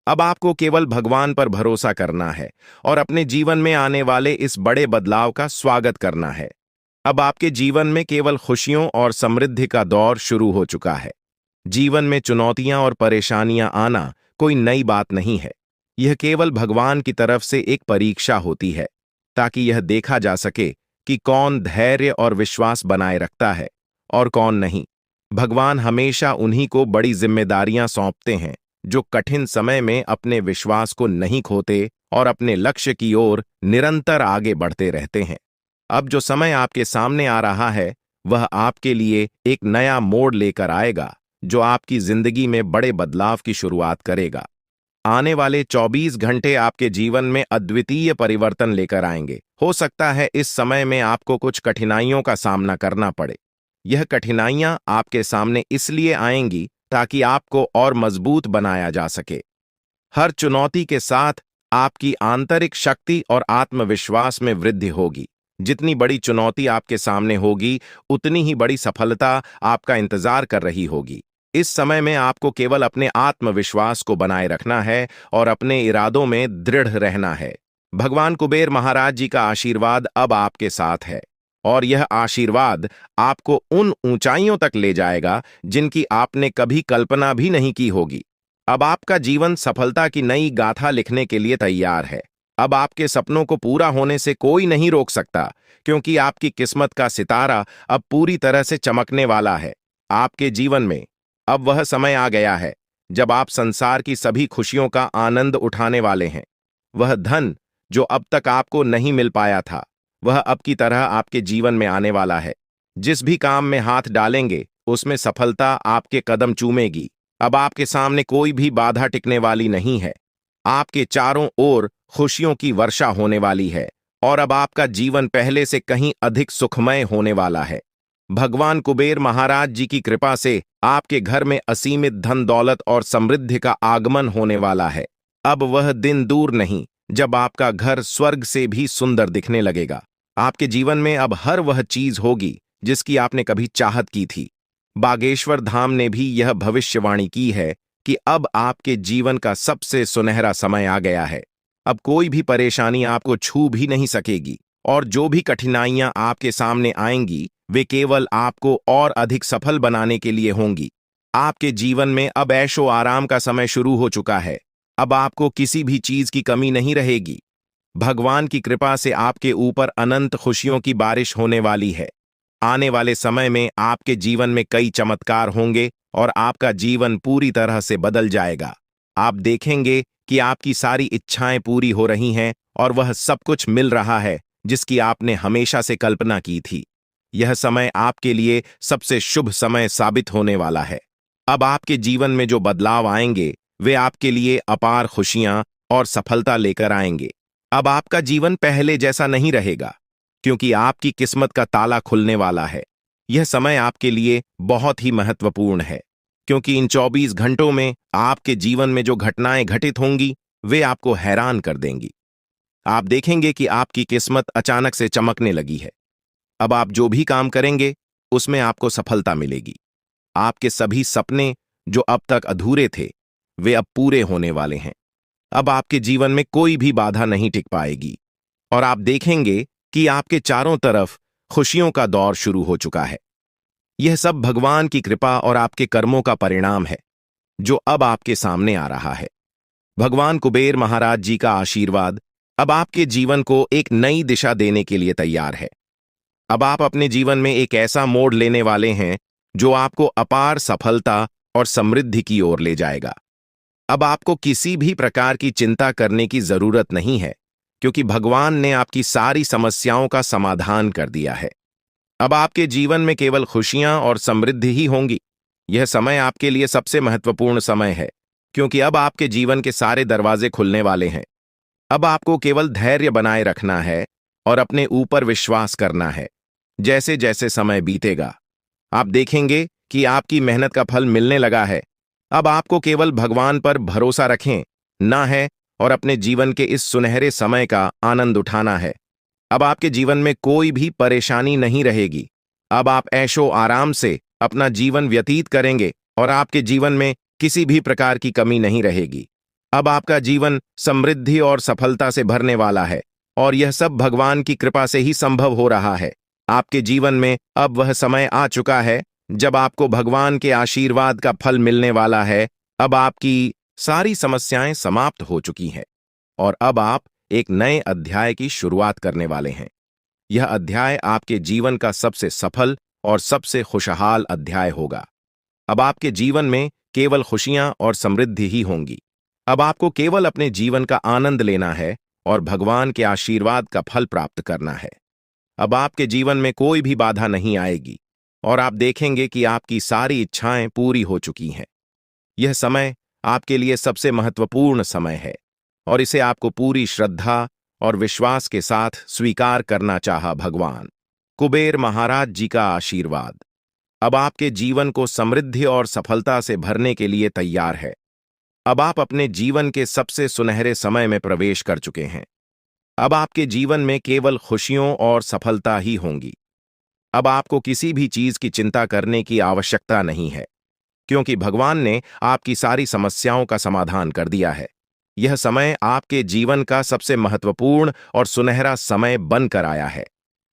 अब आपको केवल भगवान पर भरोसा करना है और अपने जीवन में आने वाले इस बड़े बदलाव का स्वागत करना है। अब आपके जीवन में केवल खुशियों और समृद्धि का दौर शुरू हो चुका है। जीवन में चुनौतियां और परेशानियां आना कोई नई बात नहीं है। यह केवल भगवान की तरफ से एक परीक्षा होती है, ताकि यह देखा जा सके कि कौन धैर्य और विश्वास बनाए रखता है और कौन नहीं। भगवान हमेशा उन्हीं को बड़ी जिम्मेदारियां सौंपते हैं जो कठिन समय में अपने विश्वास को नहीं खोते और अपने लक्ष्य की ओर निरंतर आगे बढ़ते रहते हैं। अब जो समय आपके सामने आ रहा है वह आपके लिए एक नया मोड़ लेकर आएगा, जो आपकी जिंदगी में बड़े बदलाव की शुरुआत करेगा। आने वाले 24 घंटे आपके जीवन में अद्वितीय परिवर्तन लेकर आएंगे। हो सकता है इस समय में आपको कुछ कठिनाइयों का सामना करना पड़े। यह कठिनाइयां आपके सामने इसलिए आएंगी ताकि आपको और मजबूत बनाया जा सके। हर चुनौती के साथ आपकी आंतरिक शक्ति और आत्मविश्वास में वृद्धि होगी। जितनी बड़ी चुनौती आपके सामने होगी, उतनी ही बड़ी सफलता आपका इंतजार कर रही होगी। इस समय में आपको केवल अपने आत्मविश्वास को बनाए रखना है और अपने इरादों में दृढ़ रहना है। भगवान कुबेर महाराज जी का आशीर्वाद अब आपके साथ है और यह आशीर्वाद आपको उन ऊंचाइयों तक ले जाएगा जिनकी आपने कभी कल्पना भी नहीं की होगी। अब आपका जीवन सफलता की नई गाथा लिखने के लिए तैयार है। अब आपके सपनों को पूरा होने से कोई नहीं रोक सकता, क्योंकि आपकी किस्मत का सितारा अब पूरी तरह से चमकने वाला है। आपके जीवन में अब वह समय आ गया है जब आप संसार की सभी खुशियों का आनंद उठाने वाले हैं। वह धन जो अब तक आपको नहीं मिल पाया था, वह अब की तरह आपके जीवन में आने वाला है। जिस भी काम में हाथ डालेंगे उसमें सफलता आपके कदम चूमेगी। अब आपके सामने कोई भी बाधा टिकने वाली नहीं है। आपके चारों ओर खुशियों की वर्षा होने वाली है और अब आपका जीवन पहले से कहीं अधिक सुखमय होने वाला है। भगवान कुबेर महाराज जी की कृपा से आपके घर में असीमित धन दौलत और समृद्धि का आगमन होने वाला है। अब वह दिन दूर नहीं जब आपका घर स्वर्ग से भी सुंदर दिखने लगेगा। आपके जीवन में अब हर वह चीज होगी जिसकी आपने कभी चाहत की थी। बागेश्वर धाम ने भी यह भविष्यवाणी की है कि अब आपके जीवन का सबसे सुनहरा समय आ गया है। अब कोई भी परेशानी आपको छू भी नहीं सकेगी। और जो भी कठिनाइयां आपके सामने आएंगी वे केवल आपको और अधिक सफल बनाने के लिए होंगी। आपके जीवन में अब ऐशो आराम का समय शुरू हो चुका है। अब आपको किसी भी चीज की कमी नहीं रहेगी। भगवान की कृपा से आपके ऊपर अनंत खुशियों की बारिश होने वाली है। आने वाले समय में आपके जीवन में कई चमत्कार होंगे और आपका जीवन पूरी तरह से बदल जाएगा। आप देखेंगे कि आपकी सारी इच्छाएं पूरी हो रही हैं और वह सब कुछ मिल रहा है जिसकी आपने हमेशा से कल्पना की थी। यह समय आपके लिए सबसे शुभ समय साबित होने वाला है। अब आपके जीवन में जो बदलाव आएंगे वे आपके लिए अपार खुशियां और सफलता लेकर आएंगे। अब आपका जीवन पहले जैसा नहीं रहेगा, क्योंकि आपकी किस्मत का ताला खुलने वाला है। यह समय आपके लिए बहुत ही महत्वपूर्ण है, क्योंकि इन 24 घंटों में आपके जीवन में जो घटनाएं घटित होंगी वे आपको हैरान कर देंगी। आप देखेंगे कि आपकी किस्मत अचानक से चमकने लगी है। अब आप जो भी काम करेंगे उसमें आपको सफलता मिलेगी। आपके सभी सपने जो अब तक अधूरे थे वे अब पूरे होने वाले हैं। अब आपके जीवन में कोई भी बाधा नहीं टिक पाएगी और आप देखेंगे कि आपके चारों तरफ खुशियों का दौर शुरू हो चुका है। यह सब भगवान की कृपा और आपके कर्मों का परिणाम है जो अब आपके सामने आ रहा है। भगवान कुबेर महाराज जी का आशीर्वाद अब आपके जीवन को एक नई दिशा देने के लिए तैयार है। अब आप अपने जीवन में एक ऐसा मोड़ लेने वाले हैं जो आपको अपार सफलता और समृद्धि की ओर ले जाएगा। अब आपको किसी भी प्रकार की चिंता करने की जरूरत नहीं है, क्योंकि भगवान ने आपकी सारी समस्याओं का समाधान कर दिया है। अब आपके जीवन में केवल खुशियां और समृद्धि ही होंगी। यह समय आपके लिए सबसे महत्वपूर्ण समय है, क्योंकि अब आपके जीवन के सारे दरवाजे खुलने वाले हैं। अब आपको केवल धैर्य बनाए रखना है और अपने ऊपर विश्वास करना है। जैसे जैसे समय बीतेगा आप देखेंगे कि आपकी मेहनत का फल मिलने लगा है। अब आपको केवल भगवान पर भरोसा रखें ना है और अपने जीवन के इस सुनहरे समय का आनंद उठाना है। अब आपके जीवन में कोई भी परेशानी नहीं रहेगी। अब आप ऐशो आराम से अपना जीवन व्यतीत करेंगे और आपके जीवन में किसी भी प्रकार की कमी नहीं रहेगी। अब आपका जीवन समृद्धि और सफलता से भरने वाला है और यह सब भगवान की कृपा से ही संभव हो रहा है। आपके जीवन में अब वह समय आ चुका है जब आपको भगवान के आशीर्वाद का फल मिलने वाला है। अब आपकी सारी समस्याएं समाप्त हो चुकी हैं और अब आप एक नए अध्याय की शुरुआत करने वाले हैं। यह अध्याय आपके जीवन का सबसे सफल और सबसे खुशहाल अध्याय होगा। अब आपके जीवन में केवल खुशियां और समृद्धि ही होंगी। अब आपको केवल अपने जीवन का आनंद लेना है और भगवान के आशीर्वाद का फल प्राप्त करना है। अब आपके जीवन में कोई भी बाधा नहीं आएगी और आप देखेंगे कि आपकी सारी इच्छाएं पूरी हो चुकी हैं। यह समय आपके लिए सबसे महत्वपूर्ण समय है और इसे आपको पूरी श्रद्धा और विश्वास के साथ स्वीकार करना चाहा। भगवान कुबेर महाराज जी का आशीर्वाद अब आपके जीवन को समृद्धि और सफलता से भरने के लिए तैयार है। अब आप अपने जीवन के सबसे सुनहरे समय में प्रवेश कर चुके हैं। अब आपके जीवन में केवल खुशियों और सफलता ही होंगी। अब आपको किसी भी चीज की चिंता करने की आवश्यकता नहीं है, क्योंकि भगवान ने आपकी सारी समस्याओं का समाधान कर दिया है। यह समय आपके जीवन का सबसे महत्वपूर्ण और सुनहरा समय बनकर आया है।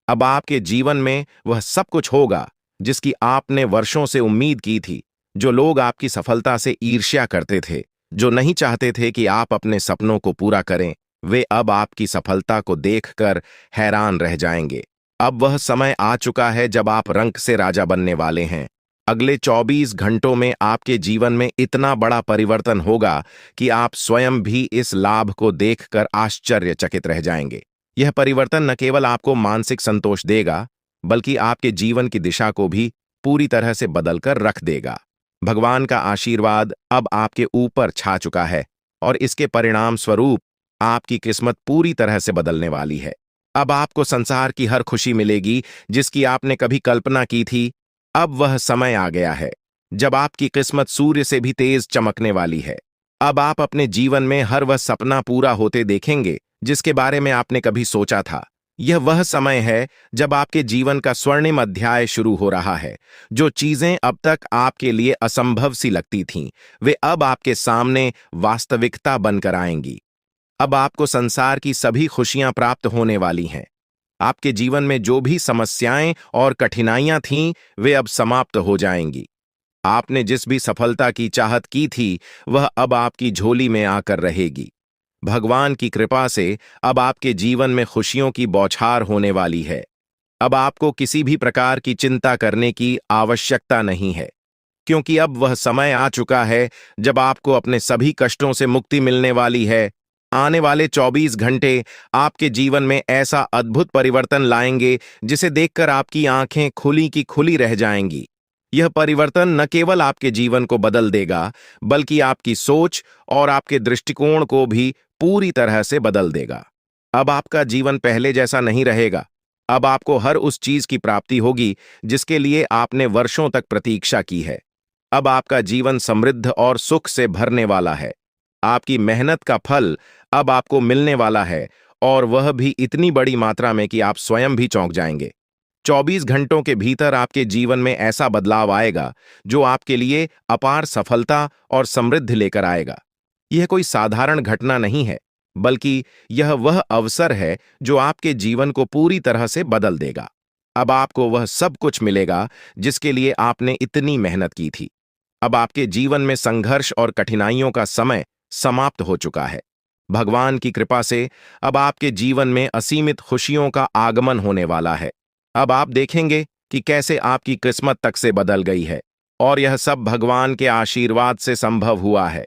अब आपके जीवन में वह सब कुछ होगा जिसकी आपने वर्षों से उम्मीद की थी। जो लोग आपकी सफलता से ईर्ष्या करते थे, जो नहीं चाहते थे कि आप अपने सपनों को पूरा करें, वे अब आपकी सफलता को देखकर हैरान रह जाएंगे। अब वह समय आ चुका है जब आप रंक से राजा बनने वाले हैं। अगले 24 घंटों में आपके जीवन में इतना बड़ा परिवर्तन होगा कि आप स्वयं भी इस लाभ को देखकर आश्चर्यचकित रह जाएंगे। यह परिवर्तन न केवल आपको मानसिक संतोष देगा, बल्कि आपके जीवन की दिशा को भी पूरी तरह से बदलकर रख देगा। भगवान का आशीर्वाद अब आपके ऊपर छा चुका है और इसके परिणाम स्वरूप आपकी किस्मत पूरी तरह से बदलने वाली है। अब आपको संसार की हर खुशी मिलेगी जिसकी आपने कभी कल्पना की थी। अब वह समय आ गया है जब आपकी किस्मत सूर्य से भी तेज चमकने वाली है। अब आप अपने जीवन में हर वह सपना पूरा होते देखेंगे जिसके बारे में आपने कभी सोचा था। यह वह समय है जब आपके जीवन का स्वर्णिम अध्याय शुरू हो रहा है। जो चीजें अब तक आपके लिए असंभव सी लगती थीं, वे अब आपके सामने वास्तविकता बनकर आएंगी। अब आपको संसार की सभी खुशियां प्राप्त होने वाली हैं। आपके जीवन में जो भी समस्याएं और कठिनाइयां थीं, वे अब समाप्त हो जाएंगी। आपने जिस भी सफलता की चाहत की थी, वह अब आपकी झोली में आकर रहेगी। भगवान की कृपा से अब आपके जीवन में खुशियों की बौछार होने वाली है। अब आपको किसी भी प्रकार की चिंता करने की आवश्यकता नहीं है, क्योंकि अब वह समय आ चुका है जब आपको अपने सभी कष्टों से मुक्ति मिलने वाली है। आने वाले 24 घंटे आपके जीवन में ऐसा अद्भुत परिवर्तन लाएंगे जिसे देखकर आपकी आंखें खुली की खुली रह जाएंगी। यह परिवर्तन न केवल आपके जीवन को बदल देगा, बल्कि आपकी सोच और आपके दृष्टिकोण को भी पूरी तरह से बदल देगा। अब आपका जीवन पहले जैसा नहीं रहेगा। अब आपको हर उस चीज की प्राप्ति होगी जिसके लिए आपने वर्षों तक प्रतीक्षा की है। अब आपका जीवन समृद्ध और सुख से भरने वाला है। आपकी मेहनत का फल अब आपको मिलने वाला है, और वह भी इतनी बड़ी मात्रा में कि आप स्वयं भी चौंक जाएंगे। 24 घंटों के भीतर आपके जीवन में ऐसा बदलाव आएगा जो आपके लिए अपार सफलता और समृद्धि लेकर आएगा। यह कोई साधारण घटना नहीं है, बल्कि यह वह अवसर है जो आपके जीवन को पूरी तरह से बदल देगा। अब आपको वह सब कुछ मिलेगा जिसके लिए आपने इतनी मेहनत की थी। अब आपके जीवन में संघर्ष और कठिनाइयों का समय समाप्त हो चुका है। भगवान की कृपा से अब आपके जीवन में असीमित खुशियों का आगमन होने वाला है। अब आप देखेंगे कि कैसे आपकी किस्मत तक से बदल गई है, और यह सब भगवान के आशीर्वाद से संभव हुआ है।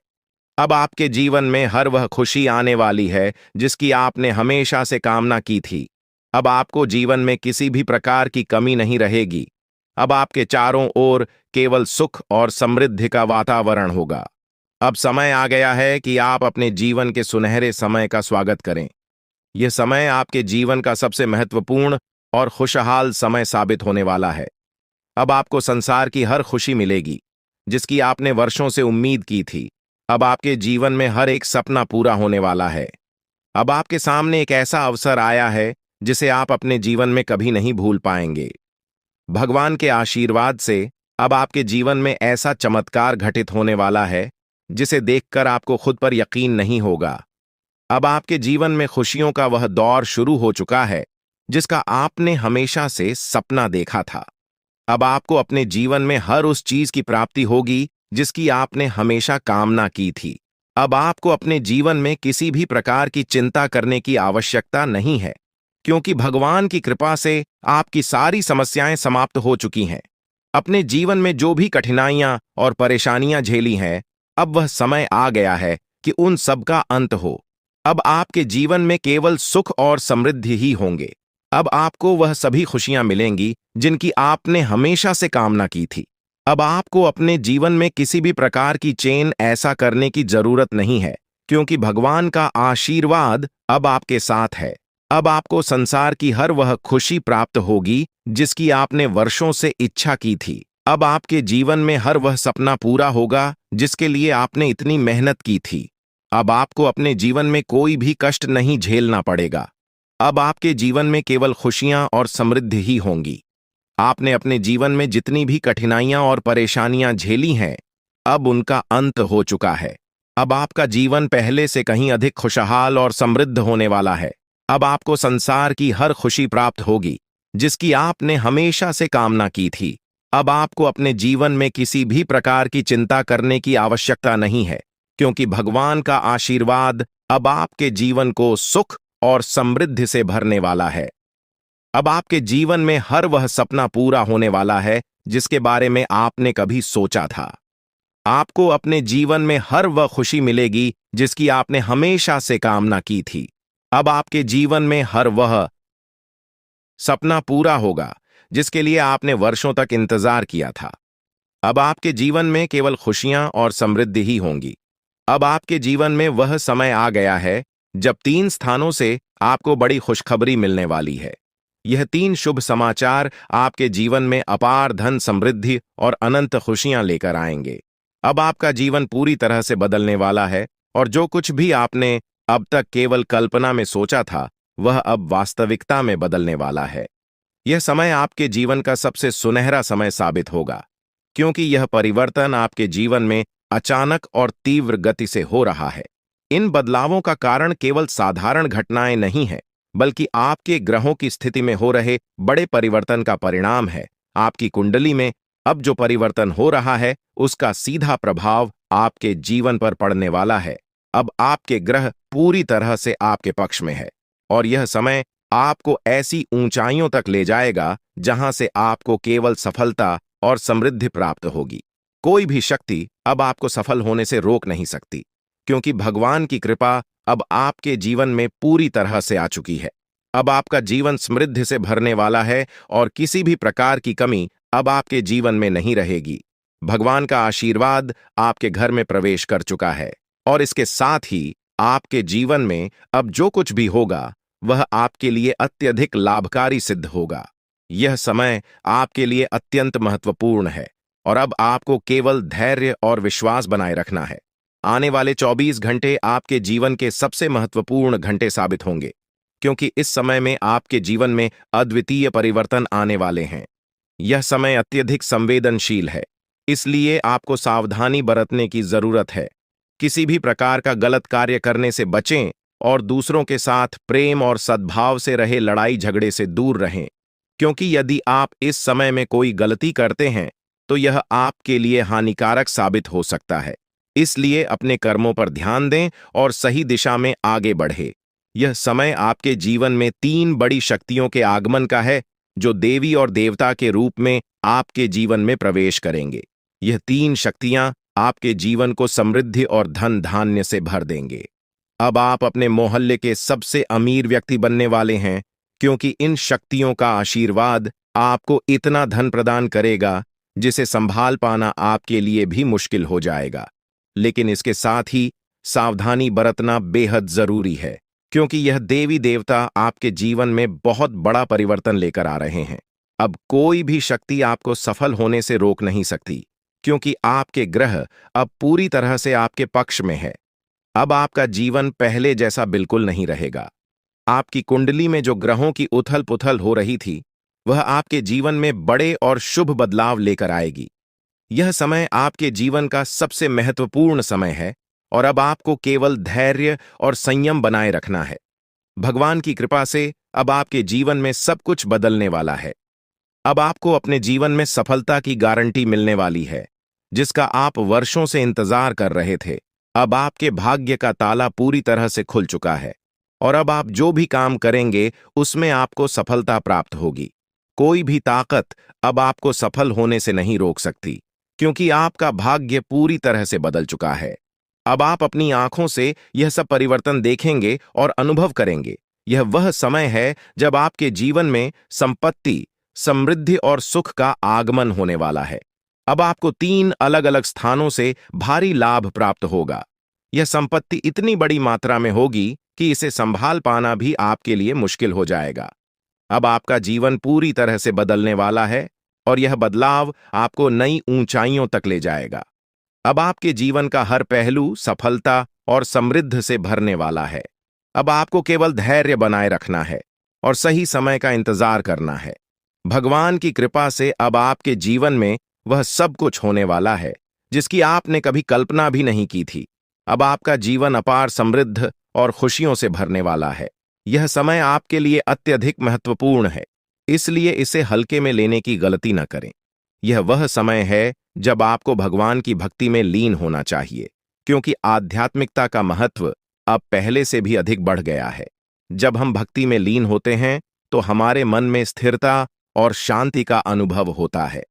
अब आपके जीवन में हर वह खुशी आने वाली है जिसकी आपने हमेशा से कामना की थी। अब आपको जीवन में किसी भी प्रकार की कमी नहीं रहेगी। अब आपके चारों ओर केवल सुख और समृद्धि का वातावरण होगा। अब समय आ गया है कि आप अपने जीवन के सुनहरे समय का स्वागत करें। यह समय आपके जीवन का सबसे महत्वपूर्ण और खुशहाल समय साबित होने वाला है। अब आपको संसार की हर खुशी मिलेगी जिसकी आपने वर्षों से उम्मीद की थी। अब आपके जीवन में हर एक सपना पूरा होने वाला है। अब आपके सामने एक ऐसा अवसर आया है जिसे आप अपने जीवन में कभी नहीं भूल पाएंगे। भगवान के आशीर्वाद से अब आपके जीवन में ऐसा चमत्कार घटित होने वाला है जिसे देखकर आपको खुद पर यकीन नहीं होगा। अब आपके जीवन में खुशियों का वह दौर शुरू हो चुका है जिसका आपने हमेशा से सपना देखा था। अब आपको अपने जीवन में हर उस चीज की प्राप्ति होगी जिसकी आपने हमेशा कामना की थी। अब आपको अपने जीवन में किसी भी प्रकार की चिंता करने की आवश्यकता नहीं है, क्योंकि भगवान की कृपा से आपकी सारी समस्याएं समाप्त हो चुकी हैं। अपने जीवन में जो भी कठिनाइयां और परेशानियां झेली हैं, अब वह समय आ गया है कि उन सब का अंत हो। अब आपके जीवन में केवल सुख और समृद्धि ही होंगे। अब आपको वह सभी खुशियां मिलेंगी जिनकी आपने हमेशा से कामना की थी। अब आपको अपने जीवन में किसी भी प्रकार की चेन ऐसा करने की जरूरत नहीं है, क्योंकि भगवान का आशीर्वाद अब आपके साथ है। अब आपको संसार की हर वह खुशी प्राप्त होगी जिसकी आपने वर्षों से इच्छा की थी। अब आपके जीवन में हर वह सपना पूरा होगा जिसके लिए आपने इतनी मेहनत की थी। अब आपको अपने जीवन में कोई भी कष्ट नहीं झेलना पड़ेगा। अब आपके जीवन में केवल खुशियां और समृद्धि ही होंगी। आपने अपने जीवन में जितनी भी कठिनाइयां और परेशानियां झेली हैं, अब उनका अंत हो चुका है। अब आपका जीवन पहले से कहीं अधिक खुशहाल और समृद्ध होने वाला है। अब आपको संसार की हर खुशी प्राप्त होगी जिसकी आपने हमेशा से कामना की थी। अब आपको अपने जीवन में किसी भी प्रकार की चिंता करने की आवश्यकता नहीं है, क्योंकि भगवान का आशीर्वाद अब आपके जीवन को सुख और समृद्धि से भरने वाला है। अब आपके जीवन में हर वह सपना पूरा होने वाला है जिसके बारे में आपने कभी सोचा था। आपको अपने जीवन में हर वह खुशी मिलेगी जिसकी आपने हमेशा से कामना की थी। अब आपके जीवन में हर वह सपना पूरा होगा जिसके लिए आपने वर्षों तक इंतजार किया था। अब आपके जीवन में केवल खुशियां और समृद्धि ही होंगी। अब आपके जीवन में वह समय आ गया है जब 3 स्थानों से आपको बड़ी खुशखबरी मिलने वाली है। यह 3 शुभ समाचार आपके जीवन में अपार धन समृद्धि और अनंत खुशियां लेकर आएंगे। अब आपका जीवन पूरी तरह से बदलने वाला है, और जो कुछ भी आपने अब तक केवल कल्पना में सोचा था, वह अब वास्तविकता में बदलने वाला है। यह समय आपके जीवन का सबसे सुनहरा समय साबित होगा, क्योंकि यह परिवर्तन आपके जीवन में अचानक और तीव्र गति से हो रहा है। इन बदलावों का कारण केवल साधारण घटनाएं नहीं है, बल्कि आपके ग्रहों की स्थिति में हो रहे बड़े परिवर्तन का परिणाम है। आपकी कुंडली में अब जो परिवर्तन हो रहा है उसका सीधा प्रभाव आपके जीवन पर पड़ने वाला है। अब आपके ग्रह पूरी तरह से आपके पक्ष में है और यह समय आपको ऐसी ऊंचाइयों तक ले जाएगा जहां से आपको केवल सफलता और समृद्धि प्राप्त होगी। कोई भी शक्ति अब आपको सफल होने से रोक नहीं सकती, क्योंकि भगवान की कृपा अब आपके जीवन में पूरी तरह से आ चुकी है। अब आपका जीवन समृद्धि से भरने वाला है और किसी भी प्रकार की कमी अब आपके जीवन में नहीं रहेगी। भगवान का आशीर्वाद आपके घर में प्रवेश कर चुका है और इसके साथ ही आपके जीवन में अब जो कुछ भी होगा वह आपके लिए अत्यधिक लाभकारी सिद्ध होगा। यह समय आपके लिए अत्यंत महत्वपूर्ण है और अब आपको केवल धैर्य और विश्वास बनाए रखना है। आने वाले 24 घंटे आपके जीवन के सबसे महत्वपूर्ण घंटे साबित होंगे, क्योंकि इस समय में आपके जीवन में अद्वितीय परिवर्तन आने वाले हैं। यह समय अत्यधिक संवेदनशील है, इसलिए आपको सावधानी बरतने की जरूरत है। किसी भी प्रकार का गलत कार्य करने से बचें और दूसरों के साथ प्रेम और सद्भाव से रहे लड़ाई झगड़े से दूर रहें, क्योंकि यदि आप इस समय में कोई गलती करते हैं तो यह आपके लिए हानिकारक साबित हो सकता है। इसलिए अपने कर्मों पर ध्यान दें और सही दिशा में आगे बढ़े। यह समय आपके जीवन में 3 बड़ी शक्तियों के आगमन का है, जो देवी और देवता के रूप में आपके जीवन में प्रवेश करेंगे। यह 3 शक्तियां आपके जीवन को समृद्धि और धन धान्य से भर देंगे। अब आप अपने मोहल्ले के सबसे अमीर व्यक्ति बनने वाले हैं, क्योंकि इन शक्तियों का आशीर्वाद आपको इतना धन प्रदान करेगा जिसे संभाल पाना आपके लिए भी मुश्किल हो जाएगा। लेकिन इसके साथ ही सावधानी बरतना बेहद जरूरी है, क्योंकि यह देवी देवता आपके जीवन में बहुत बड़ा परिवर्तन लेकर आ रहे हैं। अब कोई भी शक्ति आपको सफल होने से रोक नहीं सकती, क्योंकि आपके ग्रह अब पूरी तरह से आपके पक्ष में है। अब आपका जीवन पहले जैसा बिल्कुल नहीं रहेगा। आपकी कुंडली में जो ग्रहों की उथल पुथल हो रही थी, वह आपके जीवन में बड़े और शुभ बदलाव लेकर आएगी। यह समय आपके जीवन का सबसे महत्वपूर्ण समय है और अब आपको केवल धैर्य और संयम बनाए रखना है। भगवान की कृपा से अब आपके जीवन में सब कुछ बदलने वाला है। अब आपको अपने जीवन में सफलता की गारंटी मिलने वाली है, जिसका आप वर्षों से इंतजार कर रहे थे। अब आपके भाग्य का ताला पूरी तरह से खुल चुका है और अब आप जो भी काम करेंगे उसमें आपको सफलता प्राप्त होगी। कोई भी ताकत अब आपको सफल होने से नहीं रोक सकती, क्योंकि आपका भाग्य पूरी तरह से बदल चुका है। अब आप अपनी आंखों से यह सब परिवर्तन देखेंगे और अनुभव करेंगे। यह वह समय है जब आपके जीवन में संपत्ति, समृद्धि और सुख का आगमन होने वाला है। अब आपको 3 अलग-अलग स्थानों से भारी लाभ प्राप्त होगा। यह संपत्ति इतनी बड़ी मात्रा में होगी कि इसे संभाल पाना भी आपके लिए मुश्किल हो जाएगा। अब आपका जीवन पूरी तरह से बदलने वाला है और यह बदलाव आपको नई ऊंचाइयों तक ले जाएगा। अब आपके जीवन का हर पहलू सफलता और समृद्धि से भरने वाला है। अब आपको केवल धैर्य बनाए रखना है और सही समय का इंतजार करना है। भगवान की कृपा से अब आपके जीवन में वह सब कुछ होने वाला है जिसकी आपने कभी कल्पना भी नहीं की थी। अब आपका जीवन अपार समृद्ध और खुशियों से भरने वाला है। यह समय आपके लिए अत्यधिक महत्वपूर्ण है, इसलिए इसे हल्के में लेने की गलती न करें। यह वह समय है जब आपको भगवान की भक्ति में लीन होना चाहिए, क्योंकि आध्यात्मिकता का महत्व अब पहले से भी अधिक बढ़ गया है। जब हम भक्ति में लीन होते हैं तो हमारे मन में स्थिरता और शांति का अनुभव होता है।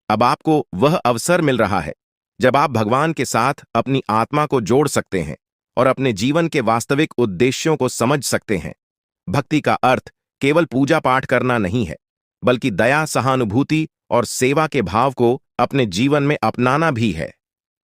अब आपको वह अवसर मिल रहा है जब आप भगवान के साथ अपनी आत्मा को जोड़ सकते हैं और अपने जीवन के वास्तविक उद्देश्यों को समझ सकते हैं। भक्ति का अर्थ केवल पूजा पाठ करना नहीं है, बल्कि दया, सहानुभूति और सेवा के भाव को अपने जीवन में अपनाना भी है।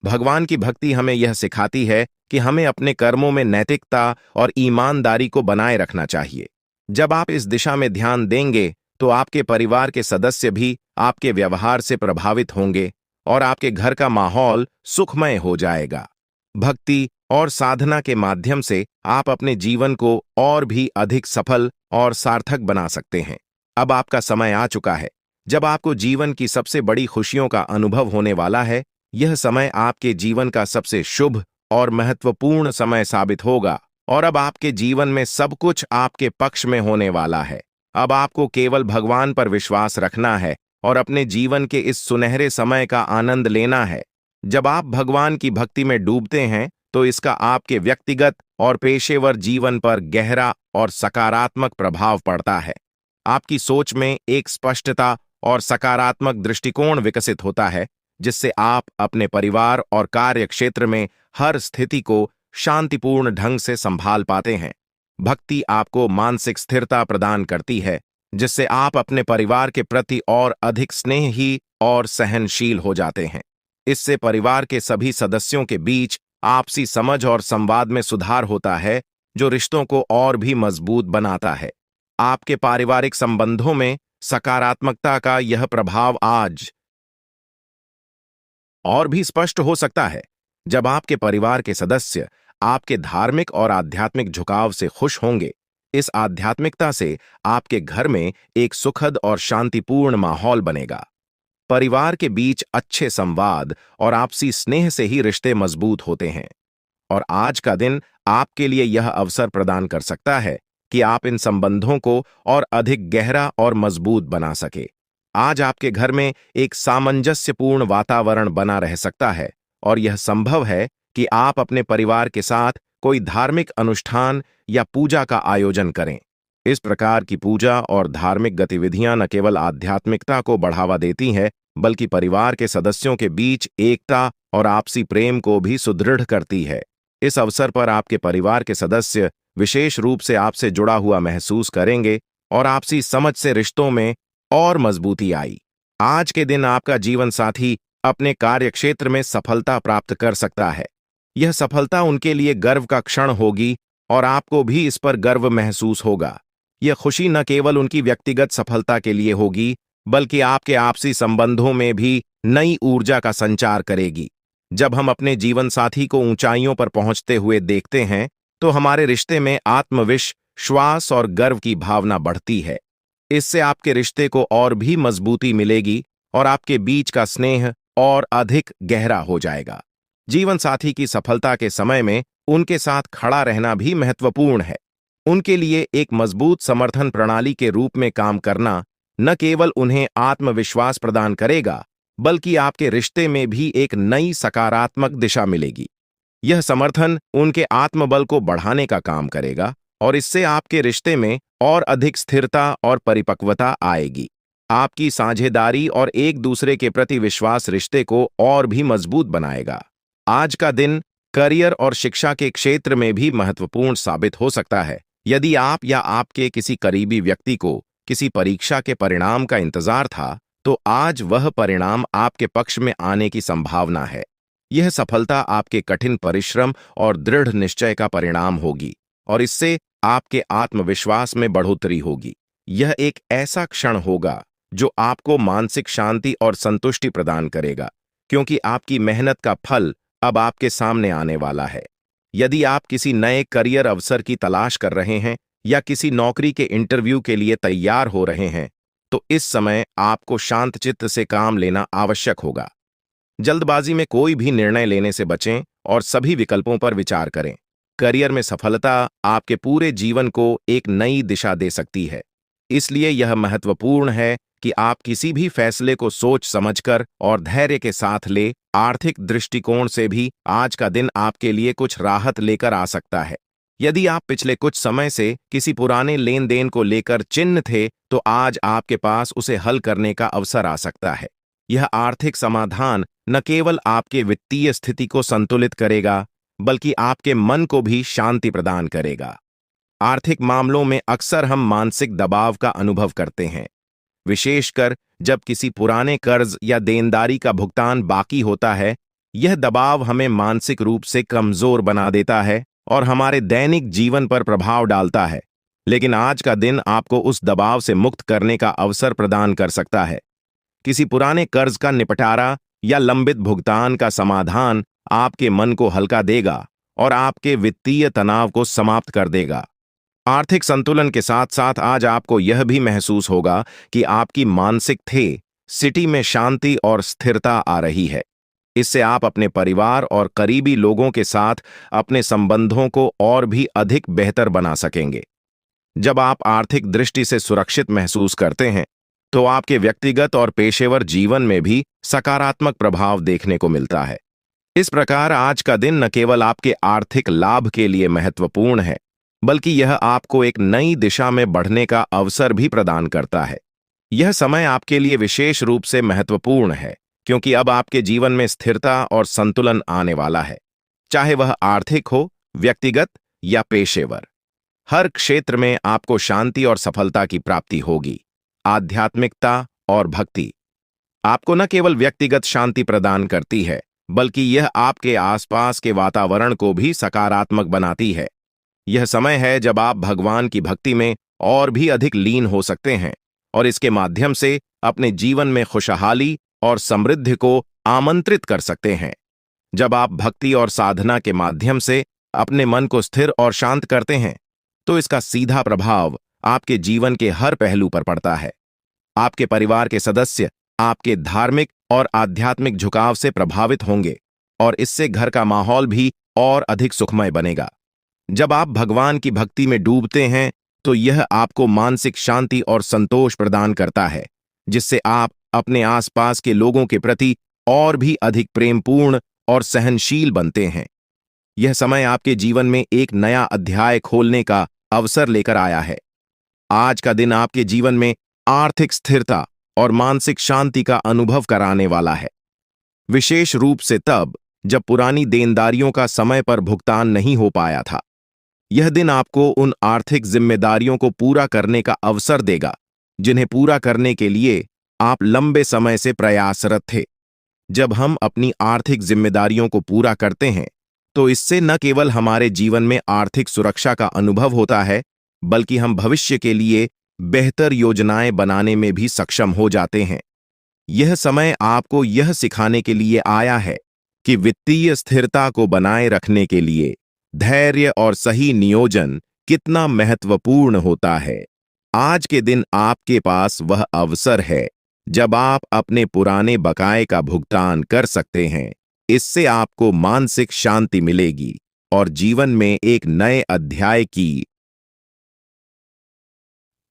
भगवान की भक्ति हमें यह सिखाती है कि हमें अपने कर्मों में नैतिकता और ईमानदारी को बनाए रखना चाहिए। जब आप इस दिशा में ध्यान देंगे तो आपके परिवार के सदस्य भी आपके व्यवहार से प्रभावित होंगे और आपके घर का माहौल सुखमय हो जाएगा। भक्ति और साधना के माध्यम से आप अपने जीवन को और भी अधिक सफल और सार्थक बना सकते हैं। अब आपका समय आ चुका है जब आपको जीवन की सबसे बड़ी खुशियों का अनुभव होने वाला है। यह समय आपके जीवन का सबसे शुभ और महत्वपूर्ण समय साबित होगा। और अब आपके जीवन में सब कुछ आपके पक्ष में होने वाला है। अब आपको केवल भगवान पर विश्वास रखना है और अपने जीवन के इस सुनहरे समय का आनंद लेना है। जब आप भगवान की भक्ति में डूबते हैं तो इसका आपके व्यक्तिगत और पेशेवर जीवन पर गहरा और सकारात्मक प्रभाव पड़ता है। आपकी सोच में एक स्पष्टता और सकारात्मक दृष्टिकोण विकसित होता है, जिससे आप अपने परिवार और कार्य क्षेत्र में हर स्थिति को शांतिपूर्ण ढंग से संभाल पाते हैं। भक्ति आपको मानसिक स्थिरता प्रदान करती है, जिससे आप अपने परिवार के प्रति और अधिक स्नेही और सहनशील हो जाते हैं। इससे परिवार के सभी सदस्यों के बीच आपसी समझ और संवाद में सुधार होता है, जो रिश्तों को और भी मजबूत बनाता है। आपके पारिवारिक संबंधों में सकारात्मकता का यह प्रभाव आज और भी स्पष्ट हो सकता है, जब आपके परिवार के सदस्य आपके धार्मिक और आध्यात्मिक झुकाव से खुश होंगे। इस आध्यात्मिकता से आपके घर में एक सुखद और शांतिपूर्ण माहौल बनेगा। परिवार के बीच अच्छे संवाद और आपसी स्नेह से ही रिश्ते मजबूत होते हैं, और आज का दिन आपके लिए यह अवसर प्रदान कर सकता है कि आप इन संबंधों को और अधिक गहरा और मजबूत बना सके। आज आपके घर में एक सामंजस्यपूर्ण वातावरण बना रह सकता है, और यह संभव है कि आप अपने परिवार के साथ कोई धार्मिक अनुष्ठान या पूजा का आयोजन करें। इस प्रकार की पूजा और धार्मिक गतिविधियां न केवल आध्यात्मिकता को बढ़ावा देती हैं, बल्कि परिवार के सदस्यों के बीच एकता और आपसी प्रेम को भी सुदृढ़ करती है। इस अवसर पर आपके परिवार के सदस्य विशेष रूप से आपसे जुड़ा हुआ महसूस करेंगे और आपसी समझ से रिश्तों में और मजबूती आई। आज के दिन आपका जीवन साथी अपने कार्यक्षेत्र में सफलता प्राप्त कर सकता है। यह सफलता उनके लिए गर्व का क्षण होगी और आपको भी इस पर गर्व महसूस होगा। यह खुशी न केवल उनकी व्यक्तिगत सफलता के लिए होगी, बल्कि आपके आपसी संबंधों में भी नई ऊर्जा का संचार करेगी। जब हम अपने जीवन साथी को ऊंचाइयों पर पहुंचते हुए देखते हैं, तो हमारे रिश्ते में आत्मविश्वास और गर्व की भावना बढ़ती है। इससे आपके रिश्ते को और भी मजबूती मिलेगी और आपके बीच का स्नेह और अधिक गहरा हो जाएगा। जीवन साथी की सफलता के समय में उनके साथ खड़ा रहना भी महत्वपूर्ण है। उनके लिए एक मजबूत समर्थन प्रणाली के रूप में काम करना न केवल उन्हें आत्मविश्वास प्रदान करेगा, बल्कि आपके रिश्ते में भी एक नई सकारात्मक दिशा मिलेगी। यह समर्थन उनके आत्मबल को बढ़ाने का काम करेगा और इससे आपके रिश्ते में और अधिक स्थिरता और परिपक्वता आएगी। आपकी साझेदारी और एक दूसरे के प्रति विश्वास रिश्ते को और भी मजबूत बनाएगा। आज का दिन करियर और शिक्षा के क्षेत्र में भी महत्वपूर्ण साबित हो सकता है। यदि आप या आपके किसी करीबी व्यक्ति को किसी परीक्षा के परिणाम का इंतजार था, तो आज वह परिणाम आपके पक्ष में आने की संभावना है। यह सफलता आपके कठिन परिश्रम और दृढ़ निश्चय का परिणाम होगी और इससे आपके आत्मविश्वास में बढ़ोतरी होगी। यह एक ऐसा क्षण होगा जो आपको मानसिक शांति और संतुष्टि प्रदान करेगा, क्योंकि आपकी मेहनत का फल अब आपके सामने आने वाला है। यदि आप किसी नए करियर अवसर की तलाश कर रहे हैं या किसी नौकरी के इंटरव्यू के लिए तैयार हो रहे हैं, तो इस समय आपको शांत चित्त से काम लेना आवश्यक होगा। जल्दबाजी में कोई भी निर्णय लेने से बचें और सभी विकल्पों पर विचार करें। करियर में सफलता आपके पूरे जीवन को एक नई दिशा दे सकती है। इसलिए यह महत्वपूर्ण है कि आप किसी भी फैसले को सोच समझकर और धैर्य के साथ ले। आर्थिक दृष्टिकोण से भी आज का दिन आपके लिए कुछ राहत लेकर आ सकता है। यदि आप पिछले कुछ समय से किसी पुराने लेन देन को लेकर चिंतित थे, तो आज आपके पास उसे हल करने का अवसर आ सकता है। यह आर्थिक समाधान न केवल आपके वित्तीय स्थिति को संतुलित करेगा, बल्कि आपके मन को भी शांति प्रदान करेगा। आर्थिक मामलों में अक्सर हम मानसिक दबाव का अनुभव करते हैं, विशेषकर जब किसी पुराने कर्ज या देनदारी का भुगतान बाकी होता है। यह दबाव हमें मानसिक रूप से कमजोर बना देता है और हमारे दैनिक जीवन पर प्रभाव डालता है। लेकिन आज का दिन आपको उस दबाव से मुक्त करने का अवसर प्रदान कर सकता है। किसी पुराने कर्ज का निपटारा या लंबित भुगतान का समाधान आपके मन को हल्का देगा और आपके वित्तीय तनाव को समाप्त कर देगा। आर्थिक संतुलन के साथ साथ आज आपको यह भी महसूस होगा कि आपकी मानसिक स्थिति में शांति और स्थिरता आ रही है। इससे आप अपने परिवार और करीबी लोगों के साथ अपने संबंधों को और भी अधिक बेहतर बना सकेंगे। जब आप आर्थिक दृष्टि से सुरक्षित महसूस करते हैं, तो आपके व्यक्तिगत और पेशेवर जीवन में भी सकारात्मक प्रभाव देखने को मिलता है। इस प्रकार आज का दिन न केवल आपके आर्थिक लाभ के लिए महत्वपूर्ण है, बल्कि यह आपको एक नई दिशा में बढ़ने का अवसर भी प्रदान करता है। यह समय आपके लिए विशेष रूप से महत्वपूर्ण है, क्योंकि अब आपके जीवन में स्थिरता और संतुलन आने वाला है, चाहे वह आर्थिक हो, व्यक्तिगत या पेशेवर। हर क्षेत्र में आपको शांति और सफलता की प्राप्ति होगी। आध्यात्मिकता और भक्ति आपको न केवल व्यक्तिगत शांति प्रदान करती है, बल्कि यह आपके आसपास के वातावरण को भी सकारात्मक बनाती है। यह समय है जब आप भगवान की भक्ति में और भी अधिक लीन हो सकते हैं और इसके माध्यम से अपने जीवन में खुशहाली और समृद्धि को आमंत्रित कर सकते हैं। जब आप भक्ति और साधना के माध्यम से अपने मन को स्थिर और शांत करते हैं, तो इसका सीधा प्रभाव आपके जीवन के हर पहलू पर पड़ता है। आपके परिवार के सदस्य आपके धार्मिक और आध्यात्मिक झुकाव से प्रभावित होंगे और इससे घर का माहौल भी और अधिक सुखमय बनेगा। जब आप भगवान की भक्ति में डूबते हैं, तो यह आपको मानसिक शांति और संतोष प्रदान करता है, जिससे आप अपने आसपास के लोगों के प्रति और भी अधिक प्रेमपूर्ण और सहनशील बनते हैं। यह समय आपके जीवन में एक नया अध्याय खोलने का अवसर लेकर आया है। आज का दिन आपके जीवन में आर्थिक स्थिरता और मानसिक शांति का अनुभव कराने वाला है, विशेष रूप से तब जब पुरानी देनदारियों का समय पर भुगतान नहीं हो पाया था। यह दिन आपको उन आर्थिक जिम्मेदारियों को पूरा करने का अवसर देगा, जिन्हें पूरा करने के लिए आप लंबे समय से प्रयासरत थे। जब हम अपनी आर्थिक जिम्मेदारियों को पूरा करते हैं, तो इससे न केवल हमारे जीवन में आर्थिक सुरक्षा का अनुभव होता है, बल्कि हम भविष्य के लिए बेहतर योजनाएं बनाने में भी सक्षम हो जाते हैं। यह समय आपको यह सिखाने के लिए आया है कि वित्तीय स्थिरता को बनाए रखने के लिए धैर्य और सही नियोजन कितना महत्वपूर्ण होता है। आज के दिन आपके पास वह अवसर है जब आप अपने पुराने बकाये का भुगतान कर सकते हैं। इससे आपको मानसिक शांति मिलेगी और जीवन में एक नए अध्याय की।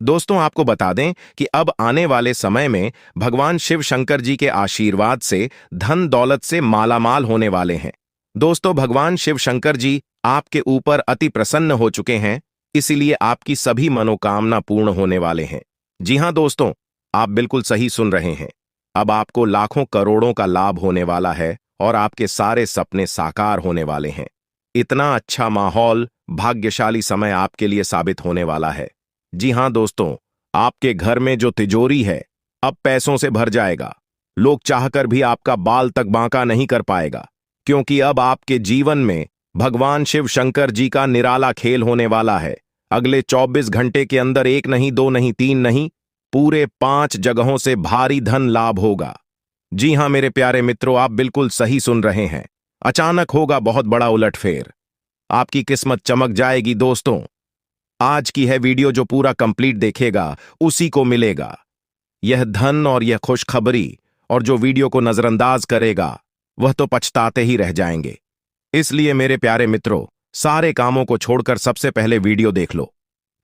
दोस्तों, आपको बता दें कि अब आने वाले समय में भगवान शिव शंकर जी के आशीर्वाद से धन दौलत से मालामाल होने वाले हैं। दोस्तों, भगवान शिव शंकर जी आपके ऊपर अति प्रसन्न हो चुके हैं, इसीलिए आपकी सभी मनोकामना पूर्ण होने वाले हैं। जी हां दोस्तों, आप बिल्कुल सही सुन रहे हैं। अब आपको लाखों करोड़ों का लाभ होने वाला है और आपके सारे सपने साकार होने वाले हैं। इतना अच्छा माहौल, भाग्यशाली समय आपके लिए साबित होने वाला है। जी हां दोस्तों, आपके घर में जो तिजोरी है अब पैसों से भर जाएगा। लोग चाहकर भी आपका बाल तक बांका नहीं कर पाएगा, क्योंकि अब आपके जीवन में भगवान शिव शंकर जी का निराला खेल होने वाला है। अगले 24 घंटे के अंदर 1 नहीं, 2 नहीं, 3 नहीं, पूरे 5 जगहों से भारी धन लाभ होगा। जी हां मेरे प्यारे मित्रों, आप बिल्कुल सही सुन रहे हैं। अचानक होगा बहुत बड़ा उलटफेर, आपकी किस्मत चमक जाएगी। दोस्तों, आज की है वीडियो जो पूरा कंप्लीट देखेगा उसी को मिलेगा यह धन और यह खुशखबरी, और जो वीडियो को नजरअंदाज करेगा वह तो पछताते ही रह जाएंगे। इसलिए मेरे प्यारे मित्रों, सारे कामों को छोड़कर सबसे पहले वीडियो देख लो,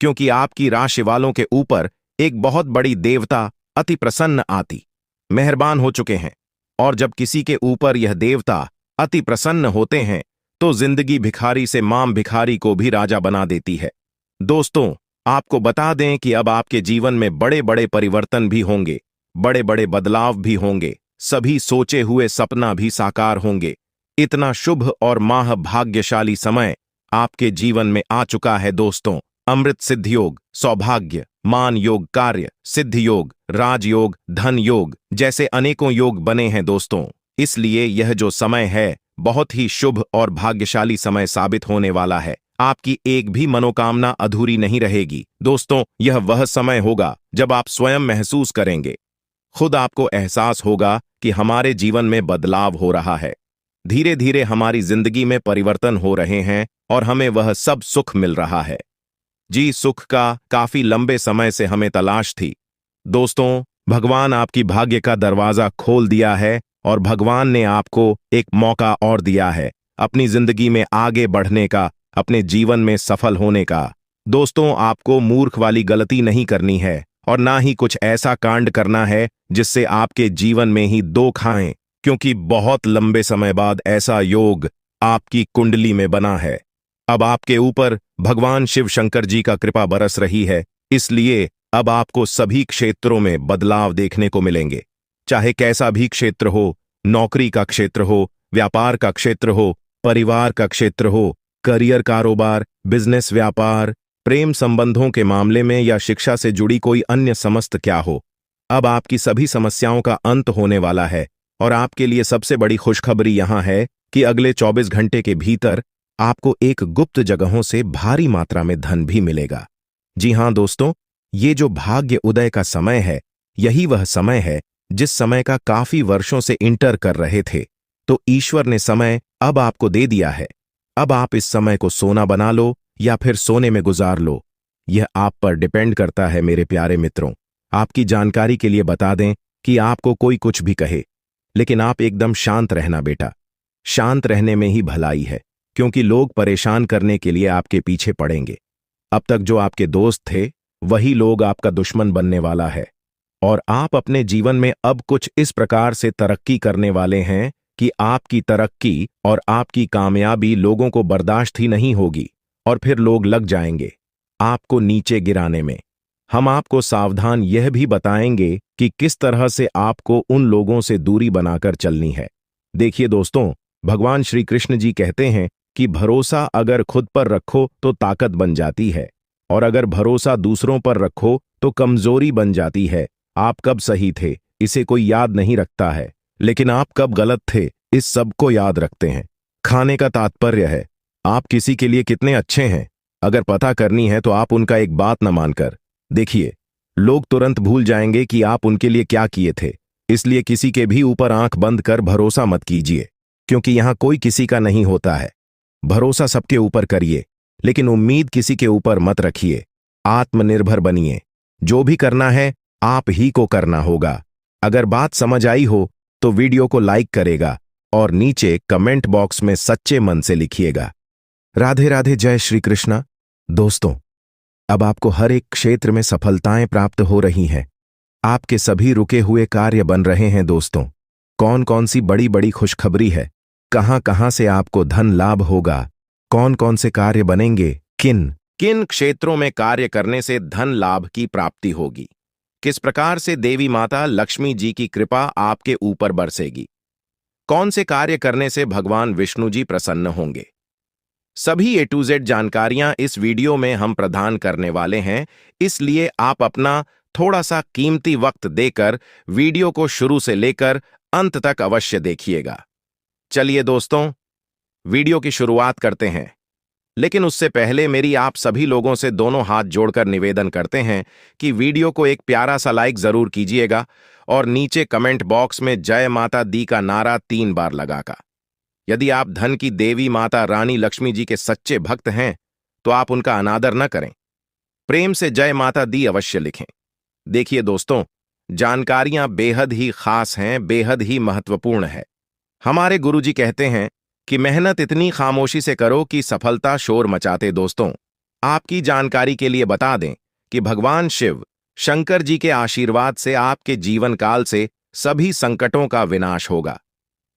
क्योंकि आपकी राशि वालों के ऊपर एक बहुत बड़ी देवता अति प्रसन्न आती मेहरबान हो चुके हैं। और जब किसी के ऊपर यह देवता अति प्रसन्न होते हैं, तो जिंदगी भिखारी से माम भिखारी को भी राजा बना देती है। दोस्तों, आपको बता दें कि अब आपके जीवन में बड़े बड़े परिवर्तन भी होंगे, बड़े बड़े बदलाव भी होंगे, सभी सोचे हुए सपना भी साकार होंगे। इतना शुभ और माह भाग्यशाली समय आपके जीवन में आ चुका है। दोस्तों, अमृत सिद्धि योग, सौभाग्य, मान योग, कार्य सिद्धि योग, राजयोग, धन योग जैसे अनेकों योग बने हैं। दोस्तों, इसलिए यह जो समय है बहुत ही शुभ और भाग्यशाली समय साबित होने वाला है। आपकी एक भी मनोकामना अधूरी नहीं रहेगी। दोस्तों, यह वह समय होगा जब आप स्वयं महसूस करेंगे, खुद आपको एहसास होगा कि हमारे जीवन में बदलाव हो रहा है। धीरे धीरे हमारी जिंदगी में परिवर्तन हो रहे हैं और हमें वह सब सुख मिल रहा है। जी, सुख का काफी लंबे समय से हमें तलाश थी। दोस्तों, भगवान आपकी भाग्य का दरवाजा खोल दिया है और भगवान ने आपको एक मौका और दिया है अपनी जिंदगी में आगे बढ़ने का, अपने जीवन में सफल होने का। दोस्तों, आपको मूर्ख वाली गलती नहीं करनी है और ना ही कुछ ऐसा कांड करना है जिससे आपके जीवन में ही दो खाएं, क्योंकि बहुत लंबे समय बाद ऐसा योग आपकी कुंडली में बना है। अब आपके ऊपर भगवान शिव शंकर जी का कृपा बरस रही है, इसलिए अब आपको सभी क्षेत्रों में बदलाव देखने को मिलेंगे। चाहे कैसा भी क्षेत्र हो, नौकरी का क्षेत्र हो, व्यापार का क्षेत्र हो, परिवार का क्षेत्र हो, करियर, कारोबार, बिजनेस, व्यापार, प्रेम संबंधों के मामले में या शिक्षा से जुड़ी कोई अन्य समस्त क्या हो, अब आपकी सभी समस्याओं का अंत होने वाला है। और आपके लिए सबसे बड़ी खुशखबरी यहां है कि अगले 24 घंटे के भीतर आपको एक गुप्त जगहों से भारी मात्रा में धन भी मिलेगा। जी हां दोस्तों, ये जो भाग्य उदय का समय है, यही वह समय है जिस समय का काफी वर्षों से इंटर कर रहे थे। तो ईश्वर ने समय अब आपको दे दिया है। अब आप इस समय को सोना बना लो या फिर सोने में गुजार लो, यह आप पर डिपेंड करता है। मेरे प्यारे मित्रों, आपकी जानकारी के लिए बता दें कि आपको कोई कुछ भी कहे, लेकिन आप एकदम शांत रहना बेटा। शांत रहने में ही भलाई है, क्योंकि लोग परेशान करने के लिए आपके पीछे पड़ेंगे। अब तक जो आपके दोस्त थे, वही लोग आपका दुश्मन बनने वाला है। और आप अपने जीवन में अब कुछ इस प्रकार से तरक्की करने वाले हैं कि आपकी तरक्की और आपकी कामयाबी लोगों को बर्दाश्त ही नहीं होगी और फिर लोग लग जाएंगे आपको नीचे गिराने में। हम आपको सावधान यह भी बताएंगे कि किस तरह से आपको उन लोगों से दूरी बनाकर चलनी है। देखिए दोस्तों, भगवान श्री कृष्ण जी कहते हैं कि भरोसा अगर खुद पर रखो तो ताकत बन जाती है, और अगर भरोसा दूसरों पर रखो तो कमजोरी बन जाती है। आप कब सही थे इसे कोई याद नहीं रखता है, लेकिन आप कब गलत थे इस सब को याद रखते हैं। खाने का तात्पर्य है आप किसी के लिए कितने अच्छे हैं। अगर पता करनी है तो आप उनका एक बात न मानकर देखिए, लोग तुरंत भूल जाएंगे कि आप उनके लिए क्या किए थे। इसलिए किसी के भी ऊपर आंख बंद कर भरोसा मत कीजिए, क्योंकि यहां कोई किसी का नहीं होता है। भरोसा सबके ऊपर करिए, लेकिन उम्मीद किसी के ऊपर मत रखिए। आत्मनिर्भर बनिए। जो भी करना है आप ही को करना होगा। अगर बात समझ आई हो तो वीडियो को लाइक करेगा और नीचे कमेंट बॉक्स में सच्चे मन से लिखिएगा। राधे राधे, जय श्री कृष्णा। दोस्तों, अब आपको हर एक क्षेत्र में सफलताएं प्राप्त हो रही हैं। आपके सभी रुके हुए कार्य बन रहे हैं। दोस्तों, कौन कौन सी बड़ी बड़ी खुशखबरी है, कहां कहां से आपको धन लाभ होगा, कौन कौन से कार्य बनेंगे, किन किन क्षेत्रों में कार्य करने से धन लाभ की प्राप्ति होगी, किस प्रकार से देवी माता लक्ष्मी जी की कृपा आपके ऊपर बरसेगी, कौन से कार्य करने से भगवान विष्णु जी प्रसन्न होंगे, सभी A to Z जानकारियां इस वीडियो में हम प्रदान करने वाले हैं। इसलिए आप अपना थोड़ा सा कीमती वक्त देकर वीडियो को शुरू से लेकर अंत तक अवश्य देखिएगा। चलिए दोस्तों, वीडियो की शुरुआत करते हैं। लेकिन उससे पहले मेरी आप सभी लोगों से दोनों हाथ जोड़कर निवेदन करते हैं कि वीडियो को एक प्यारा सा लाइक जरूर कीजिएगा और नीचे कमेंट बॉक्स में जय माता दी का नारा 3 बार लगाकर। यदि आप धन की देवी माता रानी लक्ष्मी जी के सच्चे भक्त हैं तो आप उनका अनादर न करें, प्रेम से जय माता दी अवश्य लिखें। देखिए दोस्तों, जानकारियां बेहद ही खास हैं, बेहद ही महत्वपूर्ण है। हमारे गुरुजी कहते हैं कि मेहनत इतनी खामोशी से करो कि सफलता शोर मचाते। दोस्तों, आपकी जानकारी के लिए बता दें कि भगवान शिव शंकर जी के आशीर्वाद से आपके जीवन काल से सभी संकटों का विनाश होगा।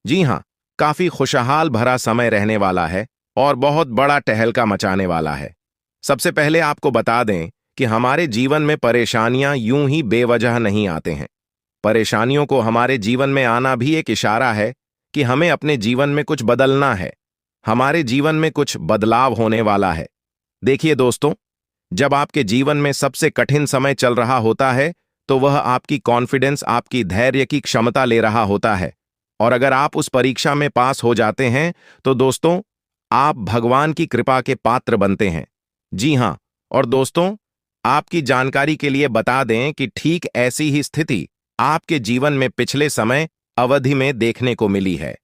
जी हां, काफी खुशहाल भरा समय रहने वाला है और बहुत बड़ा टहलका मचाने वाला है। सबसे पहले आपको बता दें कि हमारे जीवन में परेशानियां यूं ही बेवजह नहीं आते हैं। परेशानियों को हमारे जीवन में आना भी एक इशारा है कि हमें अपने जीवन में कुछ बदलना है, हमारे जीवन में कुछ बदलाव होने वाला है। देखिए दोस्तों, जब आपके जीवन में सबसे कठिन समय चल रहा होता है तो वह आपकी कॉन्फिडेंस, आपकी धैर्य की क्षमता ले रहा होता है। और अगर आप उस परीक्षा में पास हो जाते हैं तो दोस्तों, आप भगवान की कृपा के पात्र बनते हैं। जी हां, और दोस्तों, आपकी जानकारी के लिए बता दें कि ठीक ऐसी ही स्थिति आपके जीवन में पिछले समय अवधि में देखने को मिली है।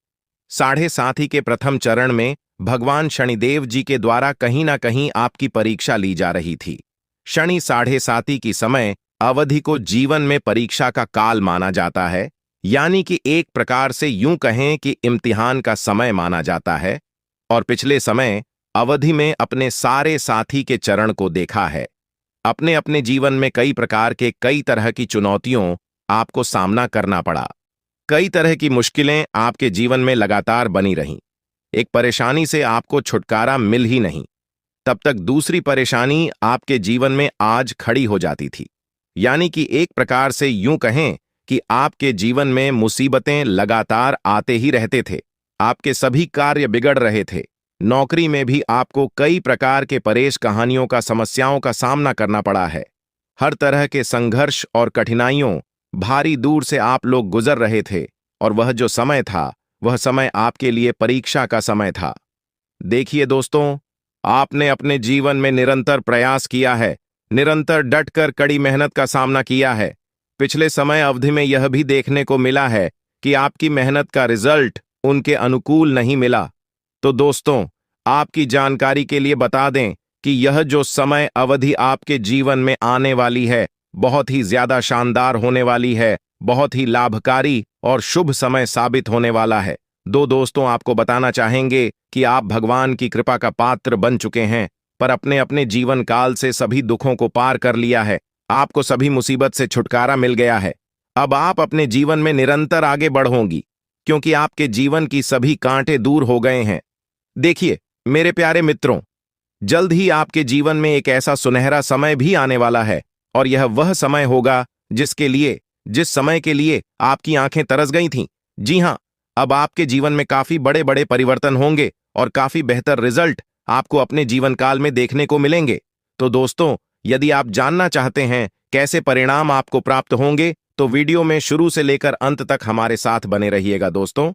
7.5 के प्रथम चरण में भगवान शनिदेव जी के द्वारा कहीं ना कहीं आपकी परीक्षा ली जा रही थी। शनि 7.5 की समय अवधि को जीवन में परीक्षा का काल माना जाता है, यानी कि एक प्रकार से यूं कहें कि इम्तिहान का समय माना जाता है। और पिछले समय अवधि में अपने सारे साथी के चरण को देखा है। अपने अपने जीवन में कई प्रकार के कई तरह की चुनौतियों आपको सामना करना पड़ा। कई तरह की मुश्किलें आपके जीवन में लगातार बनी रहीं। एक परेशानी से आपको छुटकारा मिल ही नहीं, तब तक दूसरी परेशानी आपके जीवन में आज खड़ी हो जाती थी। यानी कि एक प्रकार से यूं कहें कि आपके जीवन में मुसीबतें लगातार आते ही रहते थे। आपके सभी कार्य बिगड़ रहे थे। नौकरी में भी आपको कई प्रकार के परेश कहानियों का समस्याओं का सामना करना पड़ा है। हर तरह के संघर्ष और कठिनाइयों भारी दूर से आप लोग गुजर रहे थे, और वह जो समय था वह समय आपके लिए परीक्षा का समय था। देखिए दोस्तों, आपने अपने जीवन में निरंतर प्रयास किया है, निरंतर डटकर कड़ी मेहनत का सामना किया है। पिछले समय अवधि में यह भी देखने को मिला है कि आपकी मेहनत का रिजल्ट उनके अनुकूल नहीं मिला। तो दोस्तों, आपकी जानकारी के लिए बता दें कि यह जो समय अवधि आपके जीवन में आने वाली है, बहुत ही ज्यादा शानदार होने वाली है, बहुत ही लाभकारी और शुभ समय साबित होने वाला है। दोस्तों, आपको बताना चाहेंगे कि आप भगवान की कृपा का पात्र बन चुके हैं, पर अपने अपने जीवन काल से सभी दुखों को पार कर लिया है। आपको सभी मुसीबत से छुटकारा मिल गया है। अब आप अपने जीवन में निरंतर आगे बढ़ोगी, क्योंकि आपके जीवन की सभी कांटे दूर हो गए हैं। देखिए मेरे प्यारे मित्रों, जल्द ही आपके जीवन में एक ऐसा सुनहरा समय भी आने वाला है, और यह वह समय होगा जिस समय के लिए आपकी आंखें तरस गई थीं। जी हां, अब आपके जीवन में काफी बड़े बड़े परिवर्तन होंगे और काफी बेहतर रिजल्ट आपको अपने जीवन काल में देखने को मिलेंगे। तो दोस्तों, यदि आप जानना चाहते हैं कैसे परिणाम आपको प्राप्त होंगे, तो वीडियो में शुरू से लेकर अंत तक हमारे साथ बने रहिएगा। दोस्तों,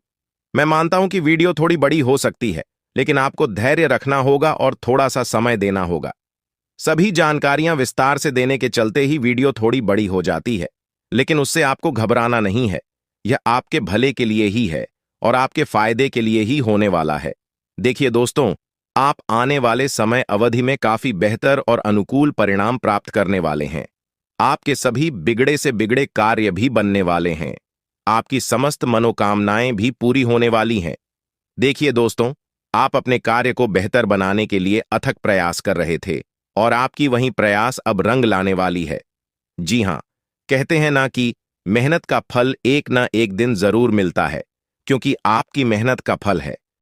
मैं मानता हूं कि वीडियो थोड़ी बड़ी हो सकती है, लेकिन आपको धैर्य रखना होगा और थोड़ा सा समय देना होगा। सभी जानकारियां विस्तार से देने के चलते ही वीडियो थोड़ी बड़ी हो जाती है, लेकिन उससे आपको घबराना नहीं है। यह आपके भले के लिए ही है और आपके फायदे के लिए ही होने वाला है। देखिए दोस्तों, आप आने वाले समय अवधि में काफी बेहतर और अनुकूल परिणाम प्राप्त करने वाले हैं। आपके सभी बिगड़े से बिगड़े कार्य भी बनने वाले हैं। आपकी समस्त मनोकामनाएं भी पूरी होने वाली हैं। देखिए दोस्तों, आप अपने कार्य को बेहतर बनाने के लिए अथक प्रयास कर रहे थे, और आपकी वही प्रयास अब रंग लाने वाली है। जी हां, कहते हैं ना कि मेहनत का फल एक ना एक दिन जरूर मिलता है, क्योंकि आपकी मेहनत का फल है।